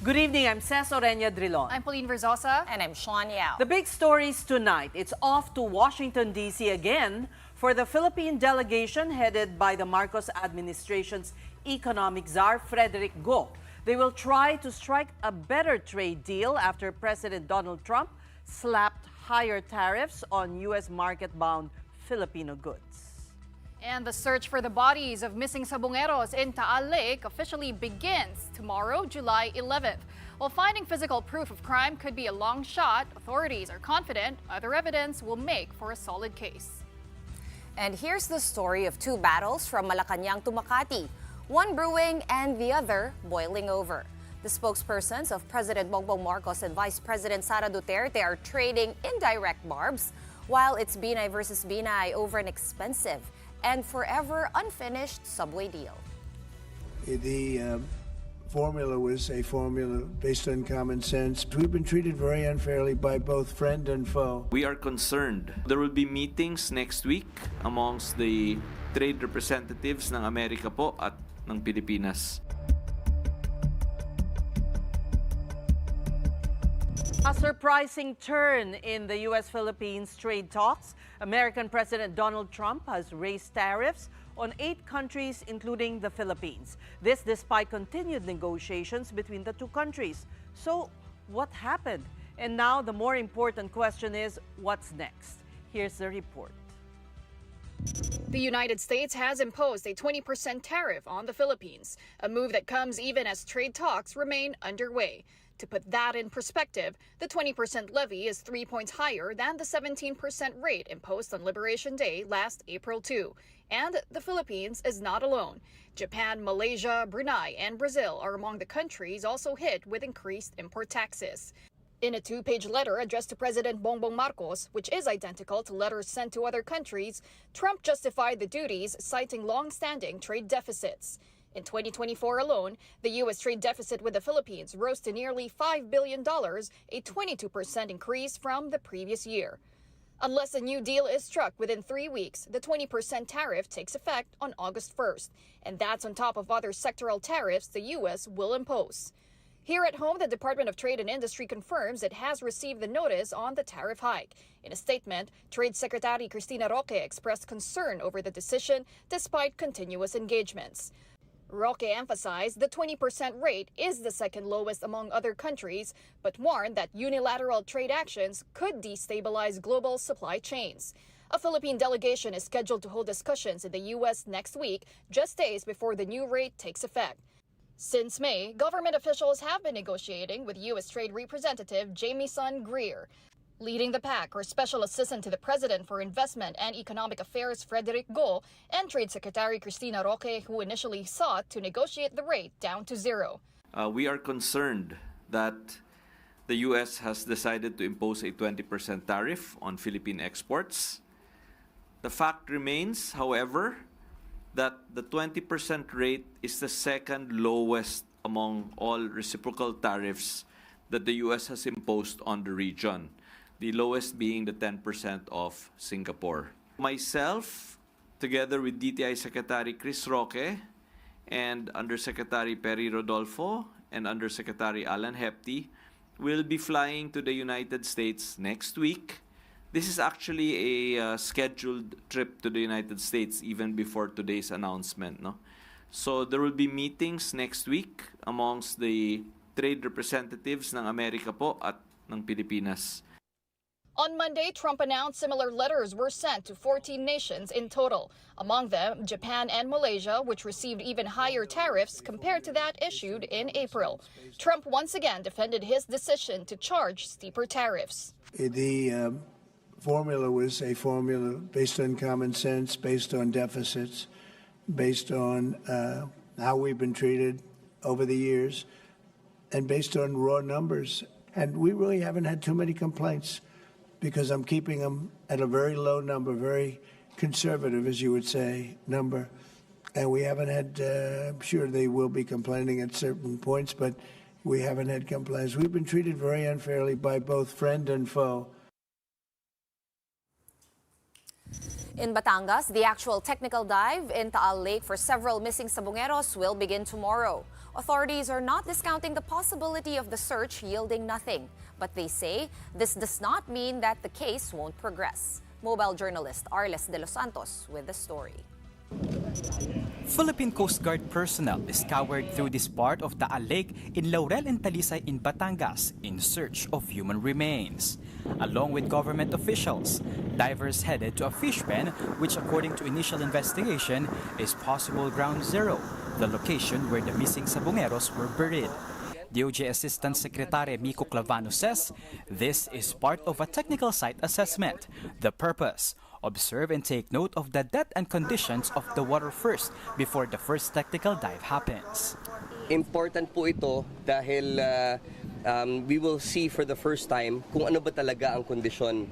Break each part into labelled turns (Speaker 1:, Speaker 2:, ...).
Speaker 1: Good evening, I'm Ces Orenia Drilon.
Speaker 2: I'm Pauline Verzosa.
Speaker 3: And I'm Sean Yao.
Speaker 1: The big stories tonight. It's off to Washington, D.C. again for the Philippine delegation headed by the Marcos administration's economic czar, Frederick Go. They will try to strike a better trade deal after President Donald Trump slapped higher tariffs on U.S. market-bound Filipino goods.
Speaker 2: And the search for the bodies of missing sabongeros in Taal Lake officially begins tomorrow, July 11th. While finding physical proof of crime could be a long shot, authorities are confident other evidence will make for a solid case.
Speaker 3: And here's the story of two battles from Malacanang to Makati, one brewing and the other boiling over. The spokespersons of President Bongbong Marcos and Vice President Sara Duterte are trading indirect barbs, while it's Binay versus Binay over an expensive and forever unfinished subway deal.
Speaker 4: The formula was a formula based on common sense. We've been treated very unfairly by both friend and foe.
Speaker 5: We are concerned. There will be meetings next week amongst the trade representatives ng Amerika po at ng Pilipinas.
Speaker 1: A surprising turn in the U.S.-Philippines trade talks. American President Donald Trump has raised tariffs on 8 countries, including the Philippines. This despite continued negotiations between the two countries. So, what happened? And now the more important question is, what's next? Here's the report.
Speaker 2: The United States has imposed a 20% tariff on the Philippines, a move that comes even as trade talks remain underway. To put that in perspective, the 20% levy is 3 points higher than the 17% rate imposed on Liberation Day last April 2. And the Philippines is not alone. Japan, Malaysia, Brunei, and Brazil are among the countries also hit with increased import taxes. In a 2-page letter addressed to President Bongbong Marcos, which is identical to letters sent to other countries, Trump justified the duties, citing long-standing trade deficits. In 2024 alone, the U.S. trade deficit with the Philippines rose to nearly $5 billion, a 22% increase from the previous year. Unless a new deal is struck within 3 weeks, the 20% tariff takes effect on August 1st, and that's on top of other sectoral tariffs the U.S. will impose. Here at home, the Department of Trade and Industry confirms it has received the notice on the tariff hike. In a statement, Trade Secretary Cristina Roque expressed concern over the decision despite continuous engagements. Roque emphasized the 20% rate is the second lowest among other countries, but warned that unilateral trade actions could destabilize global supply chains. A Philippine delegation is scheduled to hold discussions in the U.S. next week, just days before the new rate takes effect. Since May, government officials have been negotiating with U.S. Trade Representative Jamieson Greer. Leading the pack are Special Assistant to the President for Investment and Economic Affairs Frederick Go and Trade Secretary Cristina Roque, who initially sought to negotiate the rate down to zero.
Speaker 5: We are concerned that the U.S. has decided to impose a 20% tariff on Philippine exports. The fact remains, however, that the 20% rate is the second lowest among all reciprocal tariffs that the U.S. has imposed on the region, the lowest being the 10% of Singapore. Myself, together with DTI Secretary Chris Roque and Undersecretary Perry Rodolfo and Undersecretary Alan Hepty, will be flying to the United States next week. This is actually a scheduled trip to the United States even before today's announcement. No? So there will be meetings next week amongst the trade representatives ng Amerika po at ng Pilipinas.
Speaker 2: On Monday, Trump announced similar letters were sent to 14 nations in total, among them Japan and Malaysia, which received even higher tariffs compared to that issued in April. Trump once again defended his decision to charge steeper tariffs.
Speaker 4: The formula was a formula based on common sense, based on deficits, based on how we've been treated over the years, and based on raw numbers. And we really haven't had too many complaints, because I'm keeping them at a very low number, very conservative, as you would say, number. And we haven't had, I'm sure they will be complaining at certain points, but we haven't had complaints. We've been treated very unfairly by both friend and foe.
Speaker 3: In Batangas, the actual technical dive in Taal Lake for several missing sabongeros will begin tomorrow. Authorities are not discounting the possibility of the search yielding nothing, but they say this does not mean that the case won't progress. Mobile journalist Arles de los Santos with the story.
Speaker 6: Philippine Coast Guard personnel scoured through this part of Taal Lake in Laurel and Talisay in Batangas in search of human remains. Along with government officials, divers headed to a fish pen which, according to initial investigation, is possible ground zero, the location where the missing sabongeros were buried. DOJ Assistant Secretary Mico Clavano says this is part of a technical site assessment. The purpose: observe and take note of the depth and conditions of the water first before the first technical dive happens.
Speaker 7: Important po ito dahil we will see for the first time kung ano ba talaga ang kondisyon.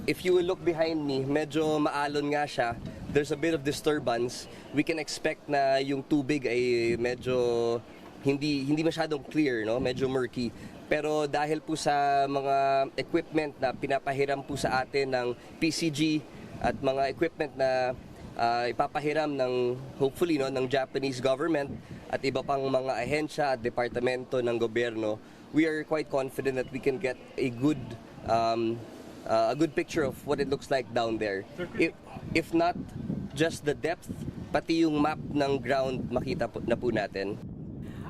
Speaker 7: If you will look behind me, medyo maalon nga siya. There's a bit of disturbance. We can expect na yung tubig ay medyo hindi masyadong clear, no? Medyo murky. Pero dahil po sa mga equipment na pinapahiram po sa atin ng PCG at mga equipment na ipapahiram ng hopefully ng Japanese government at iba pang mga ahensya at departamento ng gobyerno, we are quite confident that we can get a good picture of what it looks like down there. If not just the depth, pati yung map ng ground makita na po natin.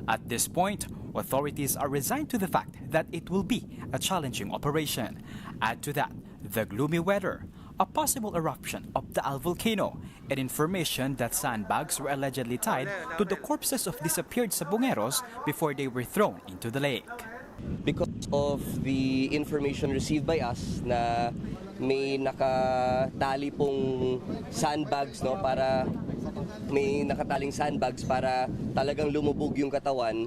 Speaker 6: At this point, authorities are resigned to the fact that it will be a challenging operation. Add to that the gloomy weather, a possible eruption of the Taal volcano, and information that sandbags were allegedly tied to the corpses of disappeared sabongeros before they were thrown into the lake.
Speaker 7: Because of the information received by us na may nakatali pong sandbags, no, para may nakataling sandbags para talagang lumubog yung katawan,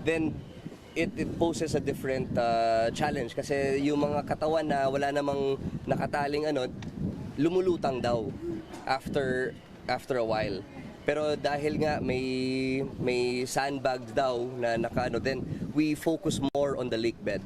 Speaker 7: then it poses a different challenge kasi yung mga katawan na wala namang nakataling lumulutang daw after a while. Pero dahil nga may sandbags daw na then we focus more on the lake bed.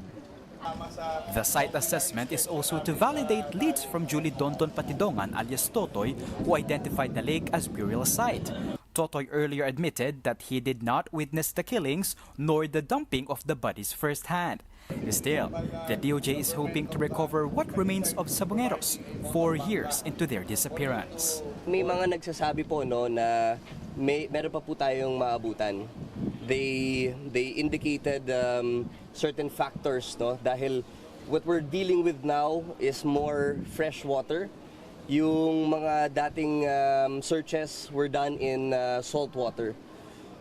Speaker 6: The site assessment is also to validate leads from Julie Dondon Patidongan alias Totoy, who identified the lake as burial site. Totoy earlier admitted that he did not witness the killings nor the dumping of the bodies firsthand. Still, the DOJ is hoping to recover what remains of sabongeros 4 years into their disappearance.
Speaker 7: May mga nagsasabi po na meron pa po tayong maabutan. They indicated certain factors, dahil what we're dealing with now is more fresh water. Yung mga dating searches were done in salt water.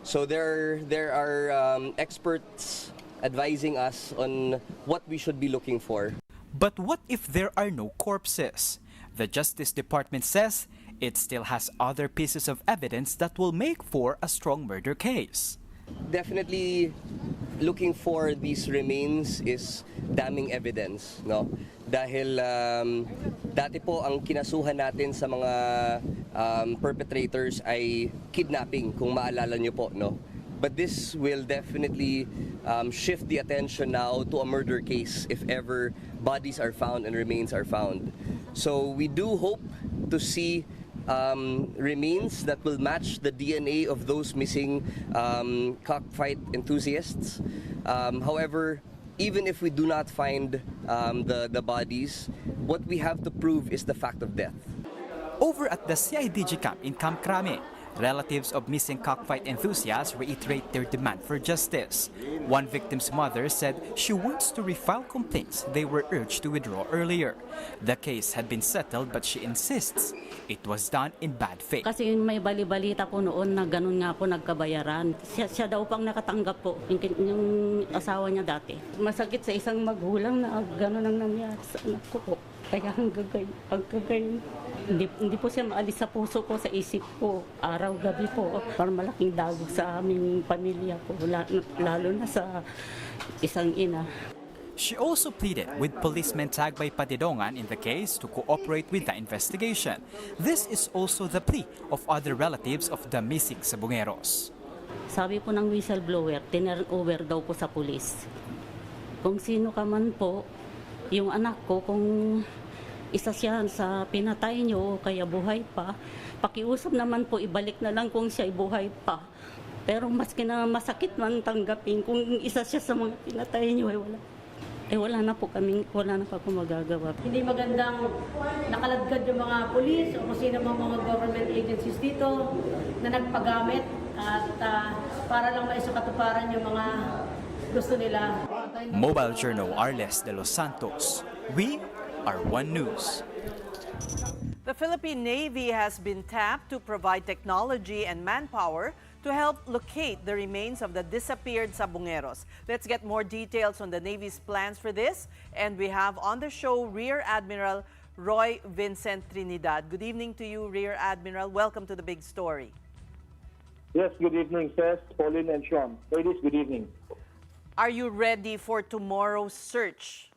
Speaker 7: So there are experts advising us on what we should be looking for.
Speaker 6: But what if there are no corpses? The Justice Department says it still has other pieces of evidence that will make for a strong murder case.
Speaker 7: Definitely looking for these remains is damning evidence, no? Dahil dati po ang kinasuhan natin sa mga perpetrators ay kidnapping, kung maalala nyo po, no? But this will definitely shift the attention now to a murder case if ever bodies are found and remains are found. So we do hope to see remains that will match the DNA of those missing cockfight enthusiasts. However, even if we do not find the bodies, what we have to prove is the fact of death.
Speaker 6: Over at the CIDG camp in Camp Crame, relatives of missing cockfight enthusiasts reiterate their demand for justice. One victim's mother said she wants to refile complaints they were urged to withdraw earlier. The case had been settled but she insists it was done in bad faith.
Speaker 8: Kasi may bali-balita po noon na ganun nga po nagkabayaran. Siya daw pang nakatanggap po, yung asawa niya dati. Masakit sa isang magulang na ganun ang nangyari sa anak ko po. Kaya hanggang ngayon, hindi po siya maalis sa puso ko, sa isip ko, araw-gabi po. Parang malaking dagok sa aming pamilya po, lalo na sa isang ina.
Speaker 6: She also pleaded with policemen tagged by Patidongan in the case to cooperate with the investigation. This is also the plea of other relatives of the missing sabongeros.
Speaker 8: Sabi po ng whistleblower, tinurn over daw po sa pulis. Kung sino ka man po, yung anak ko, kung isa siya sa pinatay nyo, kaya buhay pa. Pakiusap naman po, ibalik na lang kung siya buhay pa. Pero maski na masakit man tanggapin, kung isa siya sa mga pinatay nyo, wala na po ako magagawa.
Speaker 9: Hindi magandang nakaladkad yung mga pulis o kung sino mga government agencies dito na nagpagamit at para lang maisakatuparan yung mga gusto nila.
Speaker 6: Mobile Journal Arles de Los Santos. We are One News.
Speaker 1: The Philippine Navy has been tapped to provide technology and manpower to help locate the remains of the disappeared Sabongeros. Let's get more details on the Navy's plans for this. And we have on the show Rear Admiral Roy Vincent Trinidad. Good evening to you, Rear Admiral. Welcome to the big story.
Speaker 10: Yes, good evening, Seth, Pauline, and Sean. Ladies, good evening.
Speaker 1: Are you ready for tomorrow's search?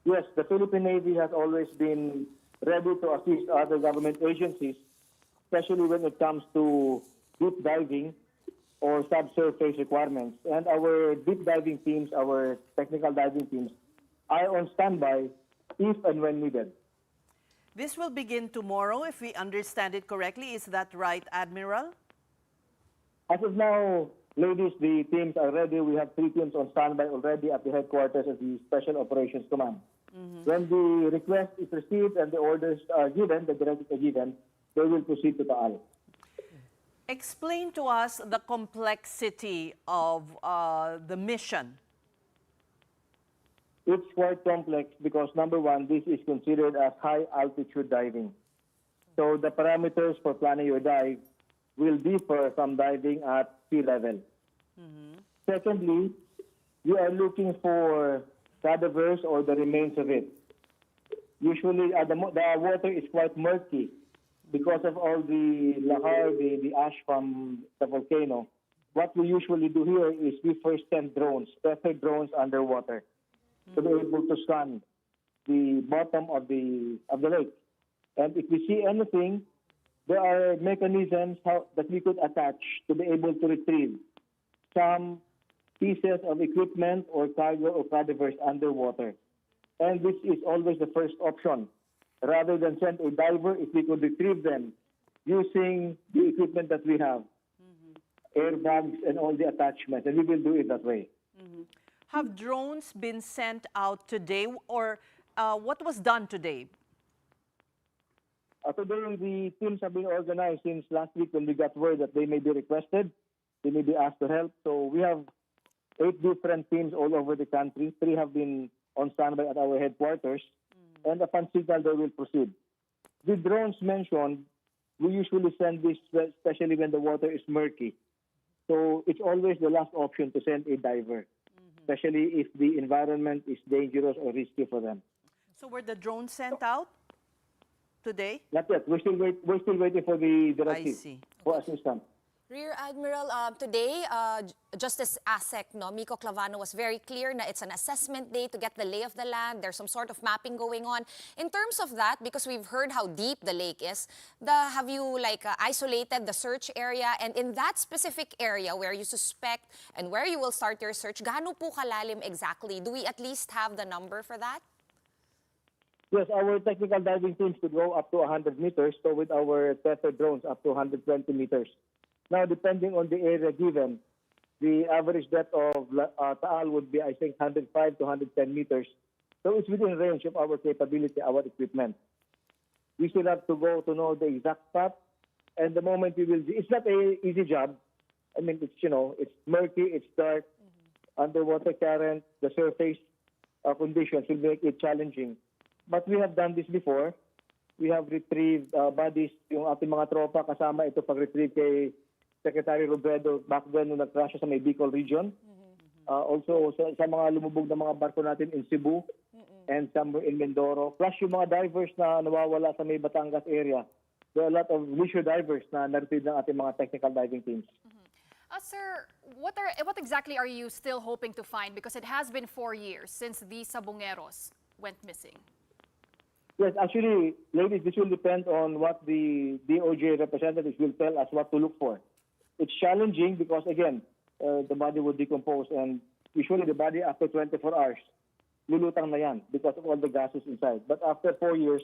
Speaker 10: Yes, the Philippine Navy has always been ready to assist other government agencies, especially when it comes to deep diving or subsurface requirements. And our deep diving teams, our technical diving teams, are on standby if and when needed.
Speaker 1: This will begin tomorrow, if we understand it correctly. Is that right, Admiral?
Speaker 10: As of now, ladies, the teams are ready. We have 3 teams on standby already at the headquarters of the Special Operations Command. When the request is received and the orders are given, the directives are given, they will proceed to Taal.
Speaker 1: Explain to us the complexity of the mission.
Speaker 10: It's quite complex because, number one, this is considered as high-altitude diving. So the parameters for planning your dive will differ from diving at sea level. Secondly, you are looking for cadavers or the remains of it. Usually, the water is quite murky because of all the lahar, the ash from the volcano. What we usually do here is we first send drones, special drones underwater, to be able to scan the bottom of the lake. And if we see anything, there are mechanisms that we could attach to be able to retrieve some pieces of equipment or cargo or cadavers underwater. And this is always the first option. Rather than send a diver, if we could retrieve them using the equipment that we have, airbags and all the attachments, and we will do it that way.
Speaker 1: Have drones been sent out today, or what was done today?
Speaker 10: Today, the teams have been organized since last week when we got word that they may be requested, they may be asked to help. So we have 8 different teams all over the country. 3 have been on standby at our headquarters. And upon signal, they will proceed. The drones mentioned, we usually send this, especially when the water is murky. So it's always the last option to send a diver, especially if the environment is dangerous or risky for them.
Speaker 1: So were the drones sent out today?
Speaker 10: Not yet. We're still waiting for the directive.
Speaker 1: I see.
Speaker 10: For assistance.
Speaker 3: Rear Admiral, today, Justice ASEC, Miko Clavano, was very clear that it's an assessment day to get the lay of the land. There's some sort of mapping going on. In terms of that, because we've heard how deep the lake is, have you isolated the search area? And in that specific area where you suspect and where you will start your search, gaano po kalalim exactly? Do we at least have the number for that?
Speaker 10: Yes, our technical diving teams could go up to 100 meters, so with our tethered drones up to 120 meters. Now, depending on the area given, the average depth of Taal would be, I think, 105 to 110 meters. So it's within range of our capability, our equipment. We still have to go to know the exact spot. And the moment we will, it's not an easy job. I mean, it's murky, it's dark, underwater current, the surface conditions will make it challenging. But we have done this before. We have retrieved bodies, yung ating mga tropa, kasama ito pag-retrieve kay Secretary Robredo back then nung nag-crash sa may Bicol region. Also sa mga lumubog na mga barko natin in Cebu and somewhere in Mindoro. Plus yung mga divers na nawawala sa may Batangas area. There are a lot of leisure divers na na-retrieve ng ating mga technical diving teams.
Speaker 2: Sir, what exactly are you still hoping to find? Because it has been 4 years since the Sabongeros went missing.
Speaker 10: Yes, actually, ladies, this will depend on what the DOJ representatives will tell us what to look for. It's challenging because, again, the body would decompose, and usually the body after 24 hours lulutang na yan because of all the gases inside. But after 4 years,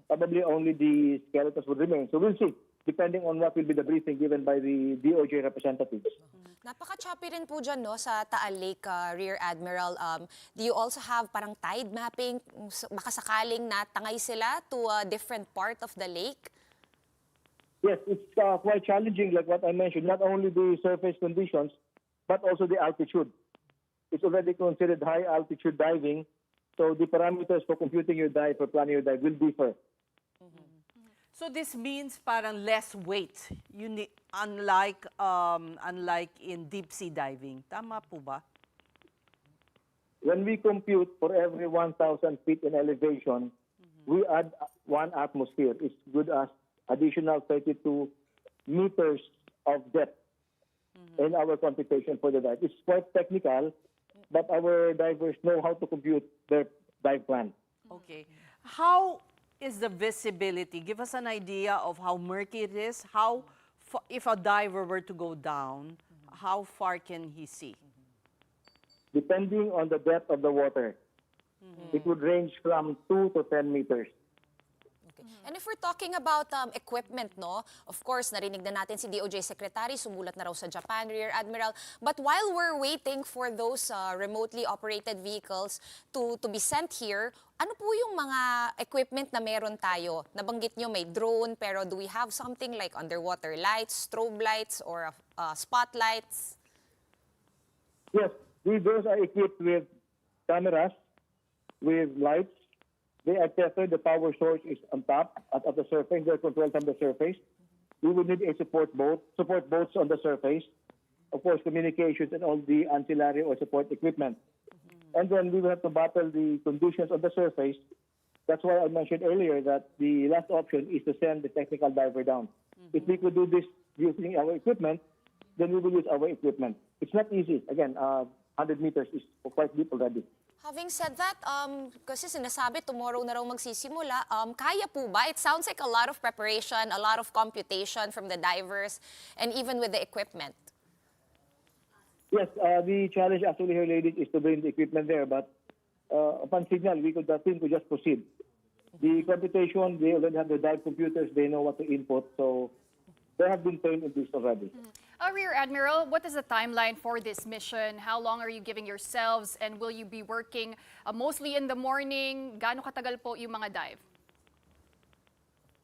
Speaker 10: probably only the skeletons would remain. So we'll see, depending on what will be the briefing given by the DOJ representatives.
Speaker 3: Napaka-choppy rin po dyan, no, sa Taal Lake, Rear Admiral. Do you also have parang tide mapping? Baka sakaling natangay sila to a different part of the lake?
Speaker 10: Yes, it's quite challenging, like what I mentioned, not only the surface conditions, but also the altitude. It's already considered high altitude diving, so the parameters for computing your dive, for planning your dive, will differ.
Speaker 1: So this means parang less weight, unlike in deep sea diving. Tama po ba?
Speaker 10: When we compute for every 1,000 feet in elevation, we add 1 atmosphere. It's good as additional 32 meters of depth in our computation for the dive. It's quite technical, but our divers know how to compute their dive plan.
Speaker 1: Okay. How is the visibility? Give us an idea of how murky it is. How, if a diver were to go down, how far can he see?
Speaker 10: Depending on the depth of the water, it would range from 2 to 10 meters.
Speaker 3: And if we're talking about equipment, no, of course, narinig na natin si DOJ Secretary, sumulat na raw sa Japan, Rear Admiral. But while we're waiting for those remotely operated vehicles to be sent here, ano po yung mga equipment na meron tayo? Nabanggit nyo may drone, pero do we have something like underwater lights, strobe lights, or spotlights?
Speaker 10: Yes, these drones are equipped with cameras, with lights. They are tested. The power source is on top at the surface. They're controlled from the surface. We would need a support boats on the surface. Of course, communications and all the ancillary or support equipment. And then we will have to battle the conditions on the surface. That's why I mentioned earlier that the last option is to send the technical diver down. If we could do this using our equipment, then we will use our equipment. It's not easy. Again, 100 meters is quite deep already.
Speaker 3: Having said that, kasi sinasabi tomorrow na raw magsisimula, kaya po ba? It sounds like a lot of preparation, a lot of computation from the divers, and even with the equipment.
Speaker 10: Yes, the challenge actually here, ladies, is to bring the equipment there. But upon signal, the team could just proceed. The computation, they already have the dive computers. They know what to input. So they have been trained in this already.
Speaker 2: Rear Admiral, what is the timeline for this mission? How long are you giving yourselves? And will you be working mostly in the morning? Gaano katagal po yung mga dive?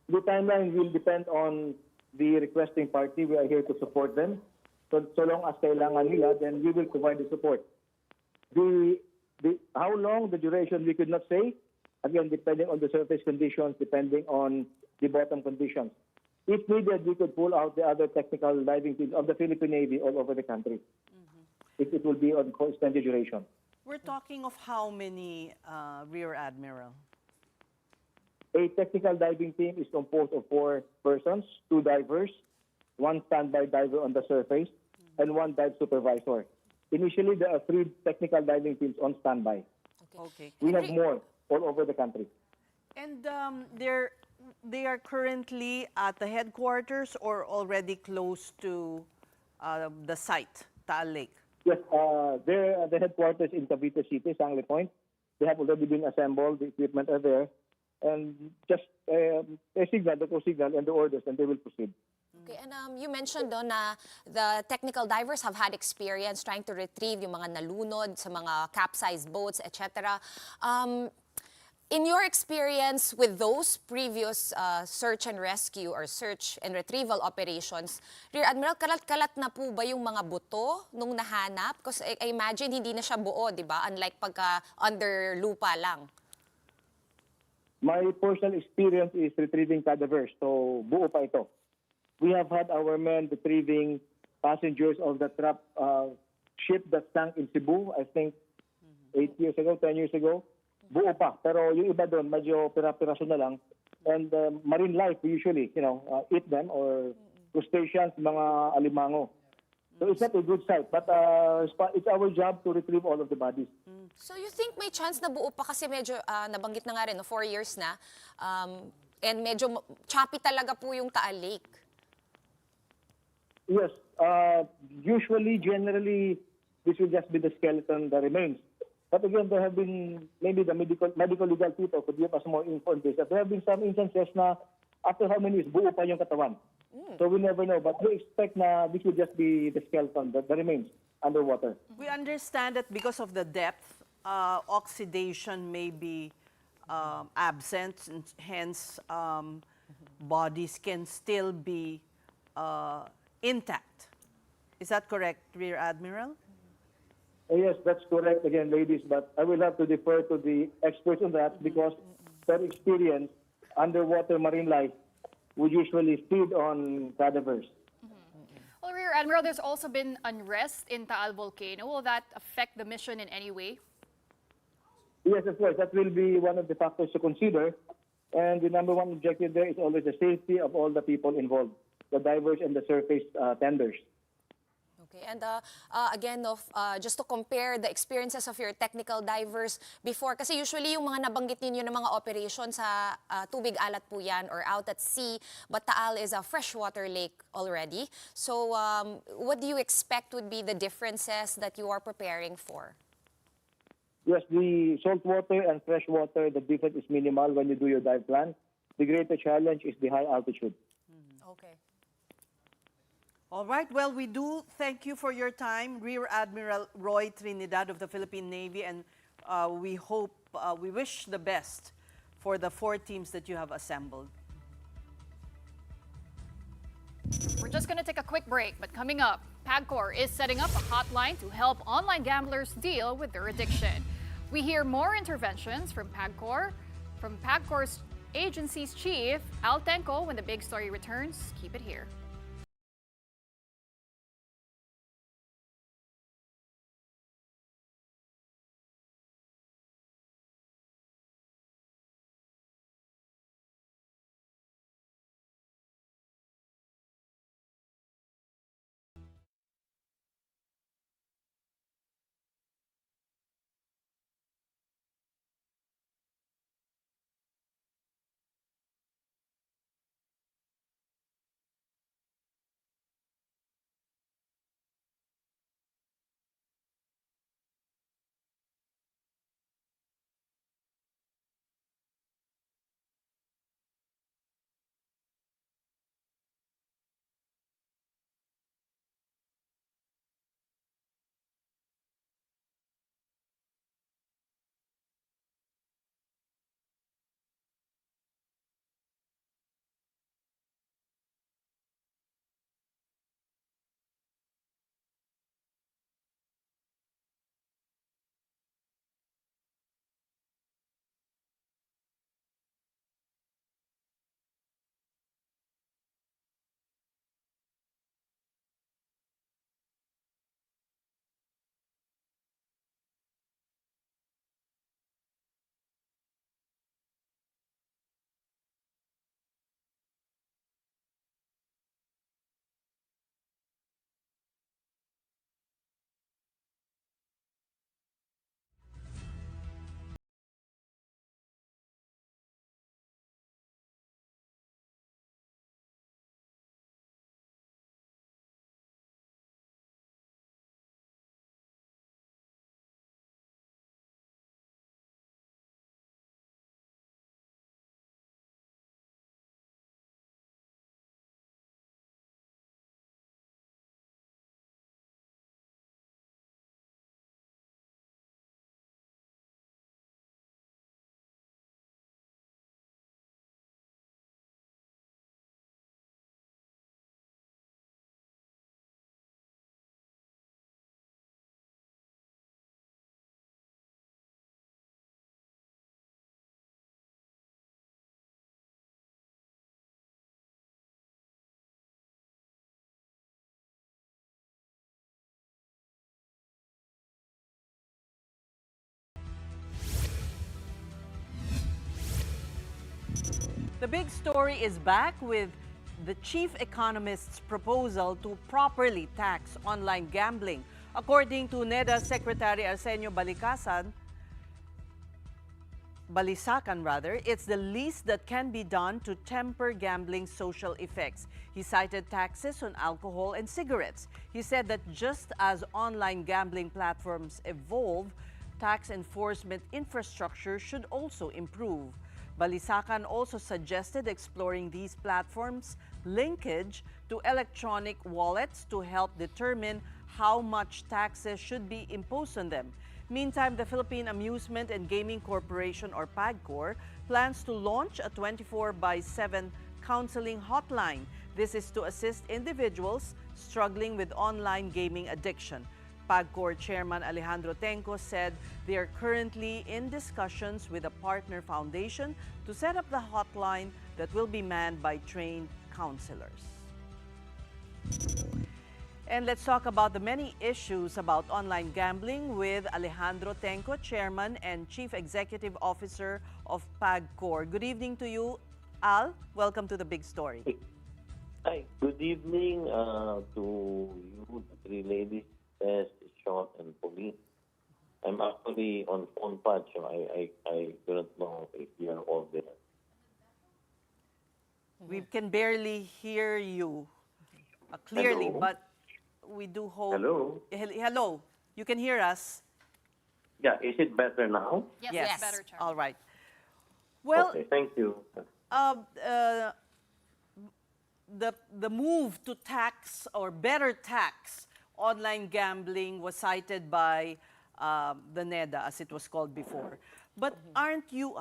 Speaker 10: The timeline will depend on the requesting party. We are here to support them. So long as kailangan nila, then we will provide the support. How long, the duration, we could not say. Again, depending on the surface conditions, depending on the bottom conditions. If needed, we could pull out the other technical diving teams of the Philippine Navy all over the country. It will be on extended duration.
Speaker 1: We're talking of how many, Rear Admiral?
Speaker 10: A technical diving team is composed of 4 persons, 2 divers, 1 standby diver on the surface, and 1 dive supervisor. Initially, there are 3 technical diving teams on standby.
Speaker 1: Okay.
Speaker 10: We have more all over the country.
Speaker 1: And they are currently at the headquarters or already close to the site, Taal Lake?
Speaker 10: Yes, they're at the headquarters in Cavite City, Sangley Point. They have already been assembled. The equipment are there. And just a signal, the signal and the orders, and they will proceed.
Speaker 3: Okay, and you mentioned na the technical divers have had experience trying to retrieve yung mga nalunod sa mga capsized boats, etc. In your experience with those previous search and rescue or search and retrieval operations, Rear Admiral, kalat-kalat na po ba yung mga buto nung nahanap? Because I imagine hindi na siya buo, di ba? Unlike pagka under lupa lang.
Speaker 10: My personal experience is retrieving cadavers, so buo pa ito. We have had our men retrieving passengers of the ship that sank in Cebu, I think 8 years ago, 10 years ago. Buo pa, pero yung iba doon, medyo pira-piraso na lang. And marine life, we usually, eat them, or crustaceans, mga alimango. So it's not a good sight, but it's our job to retrieve all of the bodies.
Speaker 3: So you think may chance na buo pa kasi medyo nabanggit na nga rin, 4 years na, and medyo choppy talaga po yung Taal Lake.
Speaker 10: Yes, usually, generally, this will just be the skeleton, the remains. But again, there have been, maybe the medical legal people could give us more info on this, that there have been some instances na after how many years, buo pa yung katawan. So we never know, but we expect na this would just be the skeleton, the remains underwater.
Speaker 1: We understand that because of the depth, oxidation may be absent, and hence bodies can still be intact. Is that correct, Rear Admiral?
Speaker 10: Yes, that's correct again, ladies, but I will have to defer to the experts on that because their experience, underwater marine life, would usually feed on cadavers.
Speaker 2: Well, Rear Admiral, there's also been unrest in Taal volcano. Will that affect the mission in any way?
Speaker 10: Yes, of course, that will be one of the factors to consider. And the number one objective there is always the safety of all the people involved, the divers and the surface tenders.
Speaker 3: Okay, and again, just to compare the experiences of your technical divers before, kasi usually yung mga nabanggit ninyo ng mga operation sa tubig alat po yan or out at sea, but Taal is a freshwater lake already. So what do you expect would be the differences that you are preparing for?
Speaker 10: Yes, the saltwater and freshwater, the difference is minimal when you do your dive plan. The greater challenge is the high altitude.
Speaker 3: Okay.
Speaker 1: All right. Well, we do thank you for your time, Rear Admiral Roy Trinidad of the Philippine Navy, and we wish the best for the 4 teams that you have assembled.
Speaker 2: We're just going to take a quick break, but coming up, PAGCOR is setting up a hotline to help online gamblers deal with their addiction. We hear more interventions from PAGCOR's agency's chief, Al Tenco, when the big story returns. Keep it here.
Speaker 1: The big story is back with the chief economist's proposal to properly tax online gambling. According to NEDA Secretary Arsenio Balisacan, it's the least that can be done to temper gambling's social effects. He cited taxes on alcohol and cigarettes. He said that just as online gambling platforms evolve, tax enforcement infrastructure should also improve. Balisacan also suggested exploring these platforms' linkage to electronic wallets to help determine how much taxes should be imposed on them. Meantime, the Philippine Amusement and Gaming Corporation, or PAGCOR, plans to launch a 24/7 counseling hotline. This is to assist individuals struggling with online gaming addiction. PAGCOR Chairman Alejandro Tenco said they are currently in discussions with a partner foundation to set up the hotline that will be manned by trained counselors. And let's talk about the many issues about online gambling with Alejandro Tenco, Chairman and Chief Executive Officer of PAGCOR. Good evening to you, Al. Welcome to the big story.
Speaker 11: Hi, good evening to you, the three ladies, Tess, Sean, and Pauline. I'm actually on phone pad, so I don't know if you're all there.
Speaker 1: We can barely hear you clearly,
Speaker 11: Hello?
Speaker 1: but we do hope.
Speaker 11: Hello?
Speaker 1: Hello. You can hear us?
Speaker 11: Yeah, is it better now?
Speaker 1: Yes.
Speaker 2: Better, Chairman.
Speaker 1: All right. Well,
Speaker 11: Okay, thank you.
Speaker 1: the move to tax or better tax online gambling was cited by the NEDA, as it was called before. But aren't you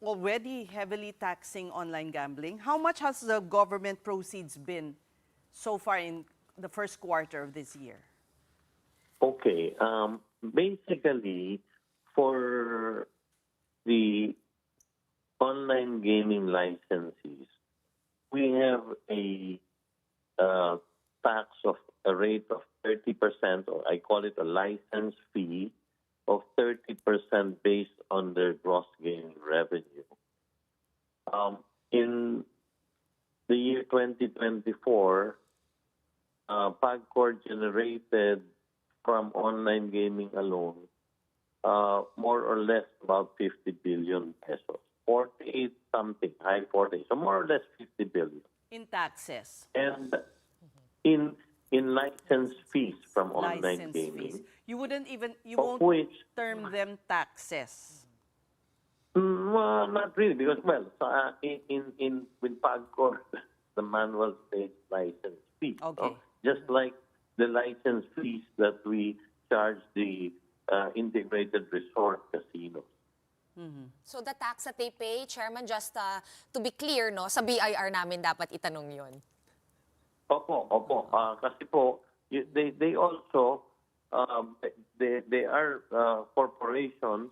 Speaker 1: already heavily taxing online gambling? How much has the government proceeds been so far in the first quarter of this year?
Speaker 11: Okay, basically, for the online gaming licensees, we have a tax of a rate of 30%, or I call it a license fee of 30% based on their gross gaming revenue. In the year 2024, PAGCOR generated from online gaming alone more or less about 50 billion pesos. 48 something, high 40, so more or less 50 billion.
Speaker 1: In taxes.
Speaker 11: And in license fees from online
Speaker 1: License
Speaker 11: gaming.
Speaker 1: fees. You
Speaker 11: Of
Speaker 1: won't
Speaker 11: which,
Speaker 1: term them taxes.
Speaker 11: well, not really, because with PAGCOR, the manual states license fees.
Speaker 1: Okay.
Speaker 11: Just like the license fees that we charge the integrated resort casinos.
Speaker 3: So the tax that they pay, Chairman, just to be clear, no, sa BIR namin dapat itanong yon.
Speaker 11: Opo. Kasi po, they also, they are corporations,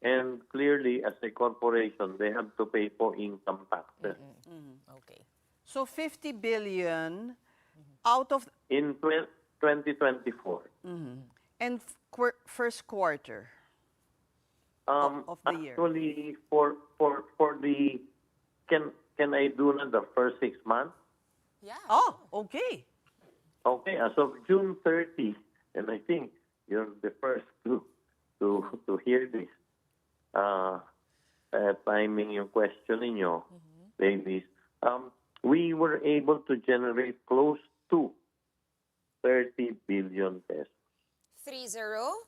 Speaker 11: and clearly as a corporation, they have to pay for income taxes.
Speaker 3: Okay.
Speaker 1: So 50 billion out of
Speaker 11: In 2024.
Speaker 1: and first quarter of the year.
Speaker 11: Actually, for the, can I do na the first 6 months?
Speaker 3: Yeah.
Speaker 1: Oh, okay.
Speaker 11: Okay, as of June 30, and I think you're the first to hear this. Timing yung question ninyo, ladies. We were able to generate close to 30 billion pesos.
Speaker 3: 30,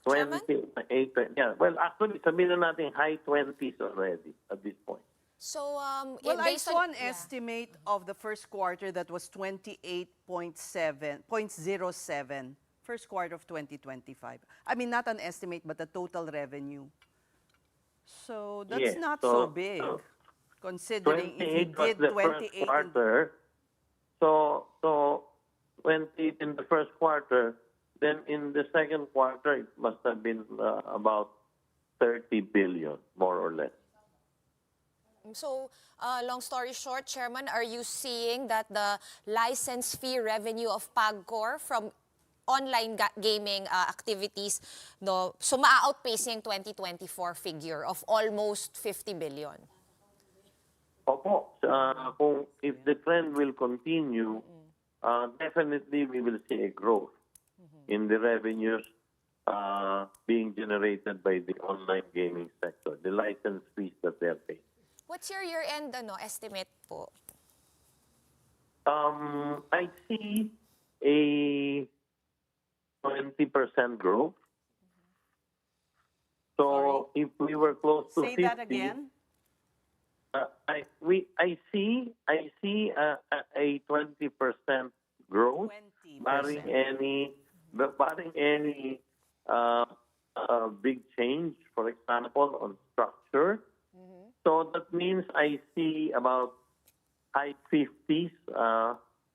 Speaker 3: Chairman?
Speaker 11: 28, yeah. Well, actually, sabihin na natin high 20s already at this point.
Speaker 3: So,
Speaker 1: Well, I
Speaker 3: based
Speaker 1: saw
Speaker 3: on
Speaker 1: an estimate of the first quarter that was 28.07, first quarter of 2025. I mean, not an estimate, but the total revenue. So that's
Speaker 11: Yes,
Speaker 1: not
Speaker 11: so-
Speaker 1: so big, considering if you
Speaker 11: 28 was
Speaker 1: did
Speaker 11: the
Speaker 1: 28
Speaker 11: first quarter. So 28 in the first quarter, then in the second quarter, it must have been about 30 billion, more or less.
Speaker 3: So, long story short, Chairman, are you seeing that the license fee revenue of PAGCOR from online gaming activities, no, so ma-outpace yung 2024 figure of almost 50 billion?
Speaker 11: Opo, if the trend will continue, definitely we will see a growth in the revenues being generated by the online gaming sector, the license fees that they are paying.
Speaker 3: What's your year-end estimate po?
Speaker 11: I see a 20% growth. So if we were close to
Speaker 1: Say
Speaker 11: 50,
Speaker 1: that again.
Speaker 11: I see a 20% growth,
Speaker 1: 20%.
Speaker 11: barring any big change, for example, on structure. So that means I see about high 50s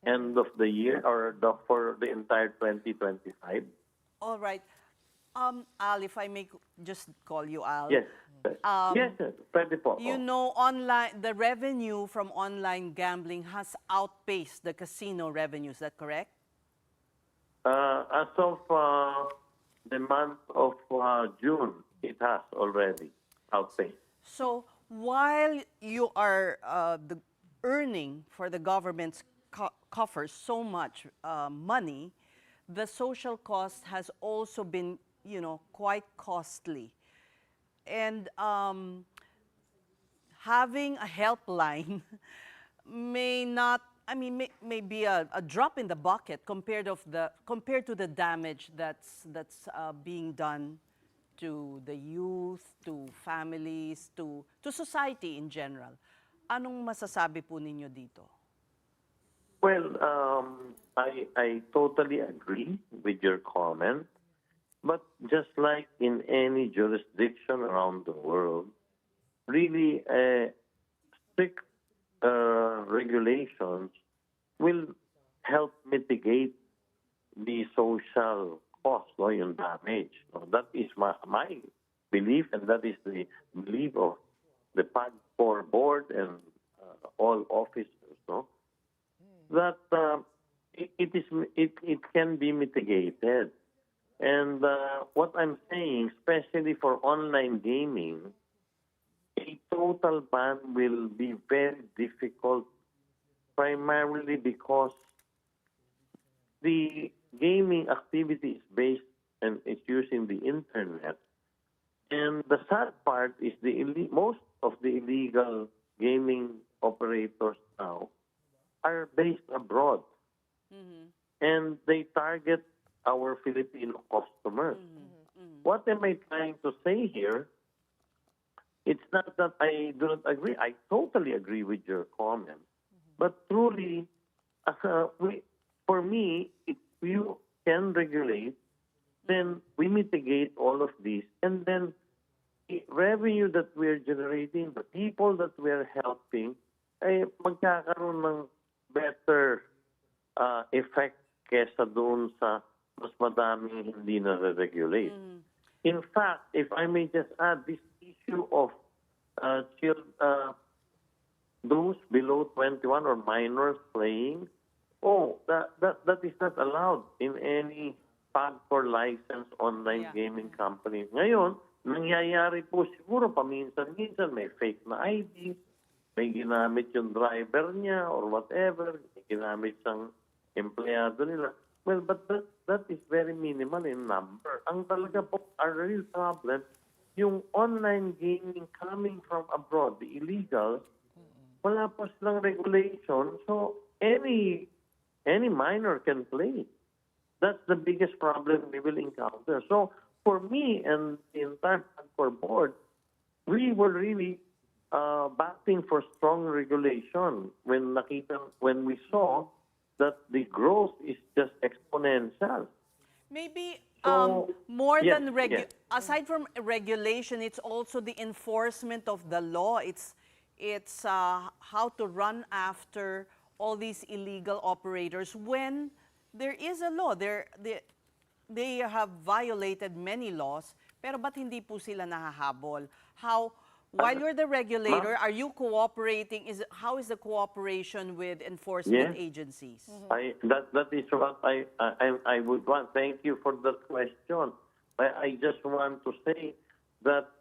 Speaker 11: end of the year or for the entire 2025.
Speaker 1: All right. Al, if I may just call you Al.
Speaker 11: Yes. Yes, pwede po.
Speaker 1: You know, the revenue from online gambling has outpaced the casino revenue. Is that correct?
Speaker 11: As of the month of June, it has already outpaced.
Speaker 1: So while you are earning for the government's coffers so much money, the social cost has also been, quite costly. And having a helpline may not, may be a drop in the bucket compared to the damage that's being done to the youth, to families, to society in general. Anong masasabi po ninyo dito?
Speaker 11: Well, I totally agree with your comment. But just like in any jurisdiction around the world, really strict regulations will help mitigate the social cost, yung damage. That is my belief, and that is the belief of the PAGCOR board and all officers. That it can be mitigated. And what I'm saying, especially for online gaming, a total ban will be very difficult, primarily because the gaming activity is based and it's using the internet. And the sad part is most of the illegal gaming operators now are based abroad. And they target our Filipino customers. What am I trying to say here? It's not that I do not agree. I totally agree with your comment. But truly, for me, if you can regulate, then we mitigate all of this. And then the revenue that we're generating, the people that we're helping, ay magkakaroon ng better effect kesa doon sa mas madaming hindi na-regulate. In fact, if I may just add, this issue of those below 21 or minors playing, that is not allowed in any PAGCOR licensed online gaming company. Ngayon, nangyayari po siguro paminsan-minsan may fake na ID, may ginamit yung driver niya or whatever, may ginamit siyang empleyado nila. Well, but that is very minimal in number. Ang talaga po, our real problem, yung online gaming coming from abroad, the illegals, wala po silang regulation. So, any minor can play. That's the biggest problem we will encounter. So, for me and the entire PAGCOR board, we were really backing for strong regulation when we saw that the growth is just exponential.
Speaker 1: Maybe
Speaker 11: So,
Speaker 1: more
Speaker 11: yes,
Speaker 1: than aside from regulation, it's also the enforcement of the law. It's how to run after all these illegal operators when there is a law. They have violated many laws, pero ba't hindi po sila nahahabol? While you're the regulator, are you cooperating? How is the cooperation with enforcement agencies?
Speaker 11: That is what I would want. Thank you for that question. I just want to say that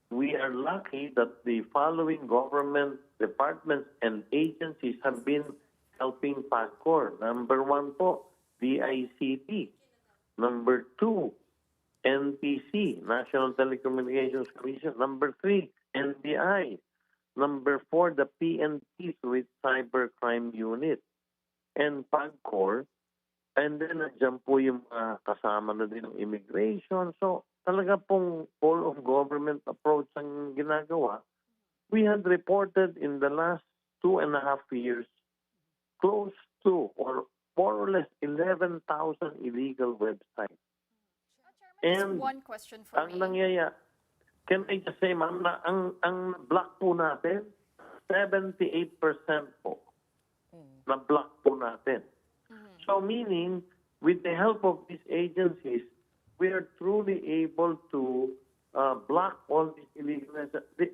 Speaker 11: we are lucky that the following government departments and agencies have been helping PAGCOR. Number 1 po, DICT. Number 2, NTC, National Telecommunications Commission. Number 3, NBI. Number 4, the PNP with Cybercrime Unit. And PAGCOR And then, nandiyan po yung mga kasama na din ng immigration. So, talaga pong whole of government approach ang ginagawa. We had reported in the last 2.5 years close to or more or less 11,000 illegal websites.
Speaker 2: Chairman, just one question for
Speaker 11: Ang
Speaker 2: me.
Speaker 11: nangyaya, can I just say, ma'am, na ang block po natin, 78% po na block po natin. So meaning, with the help of these agencies, we are truly able to block all these illegal.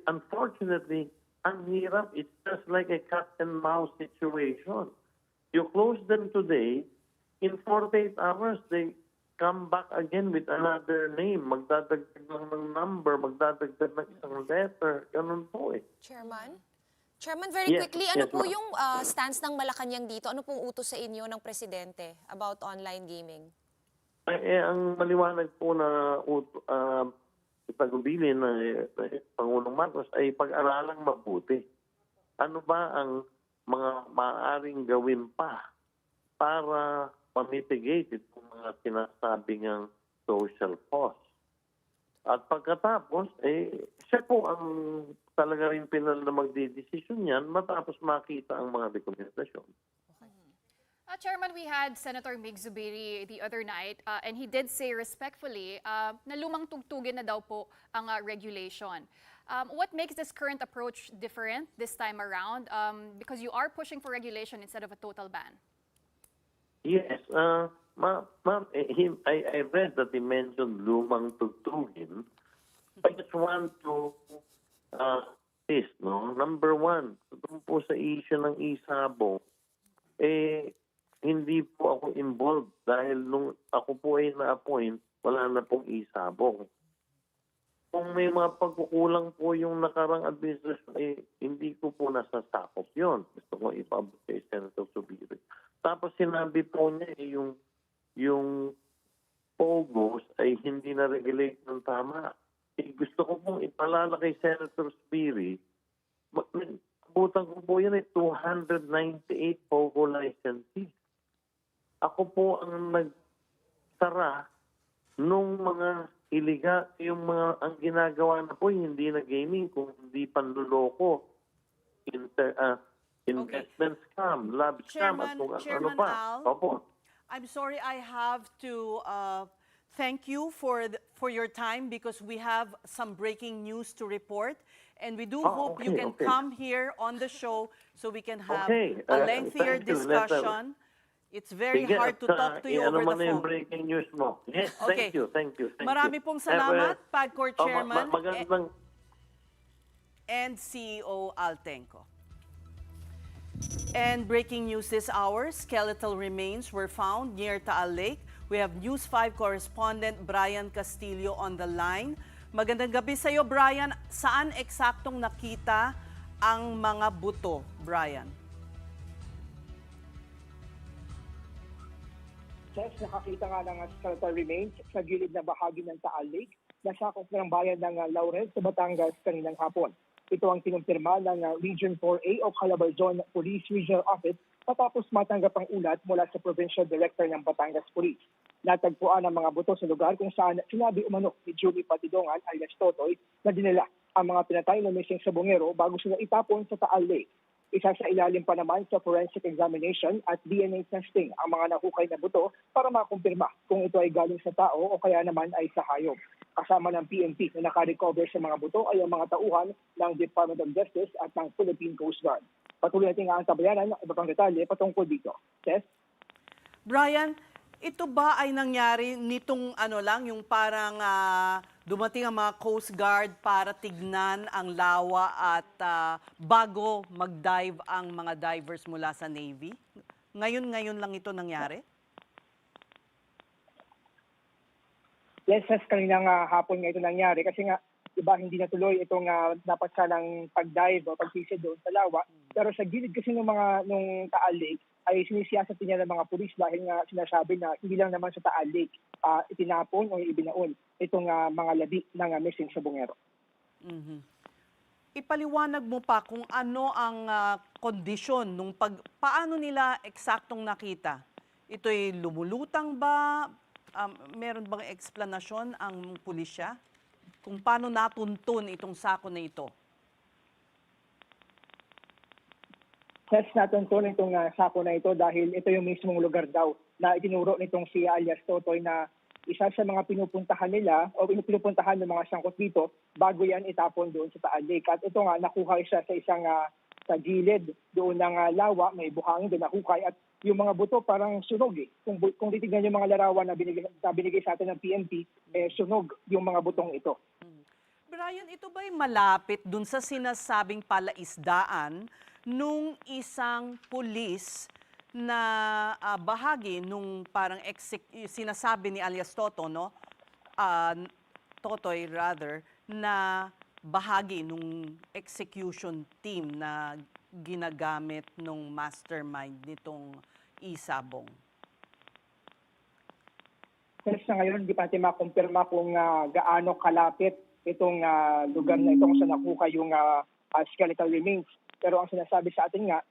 Speaker 11: Unfortunately, ang hirap, it's just like a cat and mouse situation. You close them today, in 48 hours, they come back again with another name. Magdadagdag lang ng number, magdadagdag ng isang letter. Ganun po eh.
Speaker 3: Chairman, very
Speaker 11: Yes,
Speaker 3: quickly, ano
Speaker 11: yes,
Speaker 3: po
Speaker 11: ma'am.
Speaker 3: yung stance ng Malacanang dito? Ano pong utos sa inyo ng Presidente about online gaming?
Speaker 11: Ang maliwanag po na ipag-ubilin ng Pangulong Marcos ay pag-aralang mabuti. Ano ba ang mga maaaring gawin pa para ma-mitigate itong mga sinasabi ng social cost? At pagkatapos, siya po ang talaga rin pinal na magdidesisyon yan matapos makita ang mga rekomendasyon.
Speaker 2: Chairman, we had Senator Mig Zubiri the other night, and he did say respectfully na lumang tugtugin na daw po ang regulation. What makes this current approach different this time around? Because you are pushing for regulation instead of a total ban.
Speaker 11: Yes, ma'am, I read that he mentioned lumang tugtugin. I just want to this, no? Number one, tungkol po sa issue ng isabong, hindi po ako involved dahil nung ako po ay na-appoint, wala na pong isabong. Kung may mga pagkukulang po yung nakarang administrasyon, hindi ko po nasasakop yun. Gusto ko ipaabot kay Senator Zubiri. Tapos sinabi po niya yung POGOs ay hindi na-regulate ng tama. Gusto ko pong ipalala kay Senator Zubiri, abutan ko po yan 298 POGO licenses. Ako po ang nagsara nung mga iliga, yung mga ang ginagawa na po hindi na gaming, kung hindi panluloko, investment scam, lab scam, at kung ano pa.
Speaker 1: Al,
Speaker 11: Opo.
Speaker 1: I'm sorry, I have to thank you for your time because we have some breaking news to report. And we do hope you can come here on the show so we can have a lengthier discussion. It's very hard to talk to you over the phone.
Speaker 11: Yung breaking news mo. Yes,
Speaker 1: Okay.
Speaker 11: thank you.
Speaker 1: Marami pong salamat, PAGCOR Chairman
Speaker 11: Magandang
Speaker 1: and CEO Altenco. And breaking news this hour, skeletal remains were found near Taal Lake. We have News 5 correspondent Brian Castillo on the line. Magandang gabi sa iyo, Brian. Saan eksaktong nakita ang mga buto, Brian?
Speaker 12: Yes, nakakita nga ng skeletal remains sa gilid na bahagi ng Taal Lake na sakop ng bayan ng Laurel sa Batangas kaninang hapon. Ito ang kinumpirma ng Region 4A o Calabarzon Police Regional Office matapos matanggap ang ulat mula sa Provincial Director ng Batangas Police. Natagpuan ang mga buto sa lugar kung saan sinabi umano ni Julie Patidongan alias Totoy na dinala ang mga pinatay na missing sabongero bago sila itapon sa Taal Lake. Isa sa ilalim pa naman sa forensic examination at DNA testing ang mga nahukay na buto para makumpirma kung ito ay galing sa tao o kaya naman ay sa hayop. Kasama ng PNP na nakarecover sa mga buto ay ang mga tauhan ng Department of Justice at ng Philippine Coast Guard. Patuloy natin ang tabayanan ng iba pang detalye patungkol dito. Yes?
Speaker 1: Brian, ito ba ay nangyari nitong yung parang dumating ang mga Coast Guard para tignan ang lawa at bago mag-dive ang mga divers mula sa Navy? Ngayon lang ito nangyari?
Speaker 12: Yes, kaninang hapon nga ito nangyari kasi nga iba hindi natuloy itong dapat sanang pag-dive o pag-fishing doon sa lawa. Pero sa gilid kasi nung Taal Lake ay sinisiyasat niya ng mga pulis dahil nga sinasabi na hindi lang naman sa Taal Lake itinapon o ibinaon itong mga labi ng missing sabongero.
Speaker 1: Mm-hmm. Ipaliwanag mo pa kung ano ang kondisyon nung paano nila eksaktong nakita ito'y lumulutang ba? Meron bang eksplanasyon ang pulisya kung paano natuntun itong sako na ito?
Speaker 12: Yes, natuntun itong sako na ito dahil ito yung mismong lugar daw na itinuro nitong si alias Totoy na isa sa mga pinupuntahan nila o pinupuntahan ng mga sangkot dito bago yan itapon doon sa Taal Lake. At ito nga, nakuha siya sa isang sa gilid doon ng lawa, may buhangin doon nahukay at yung mga buto parang sunog eh. Kung titignan yung mga larawan na binigay sa atin ng PNP, sunog yung mga butong ito.
Speaker 1: Brian, ito ba'y malapit dun sa sinasabing palaisdaan nung isang pulis na bahagi nung parang sinasabi ni alias Toto, no? Totoy rather, na bahagi nung execution team na ginagamit nung mastermind nitong Isabong.
Speaker 12: Kasi sa ngayon, hindi pa natin makumpirma kung gaano kalapit itong lugar na ito kung saan nakuha yung skeletal remains. Pero ang sinasabi sa atin nga,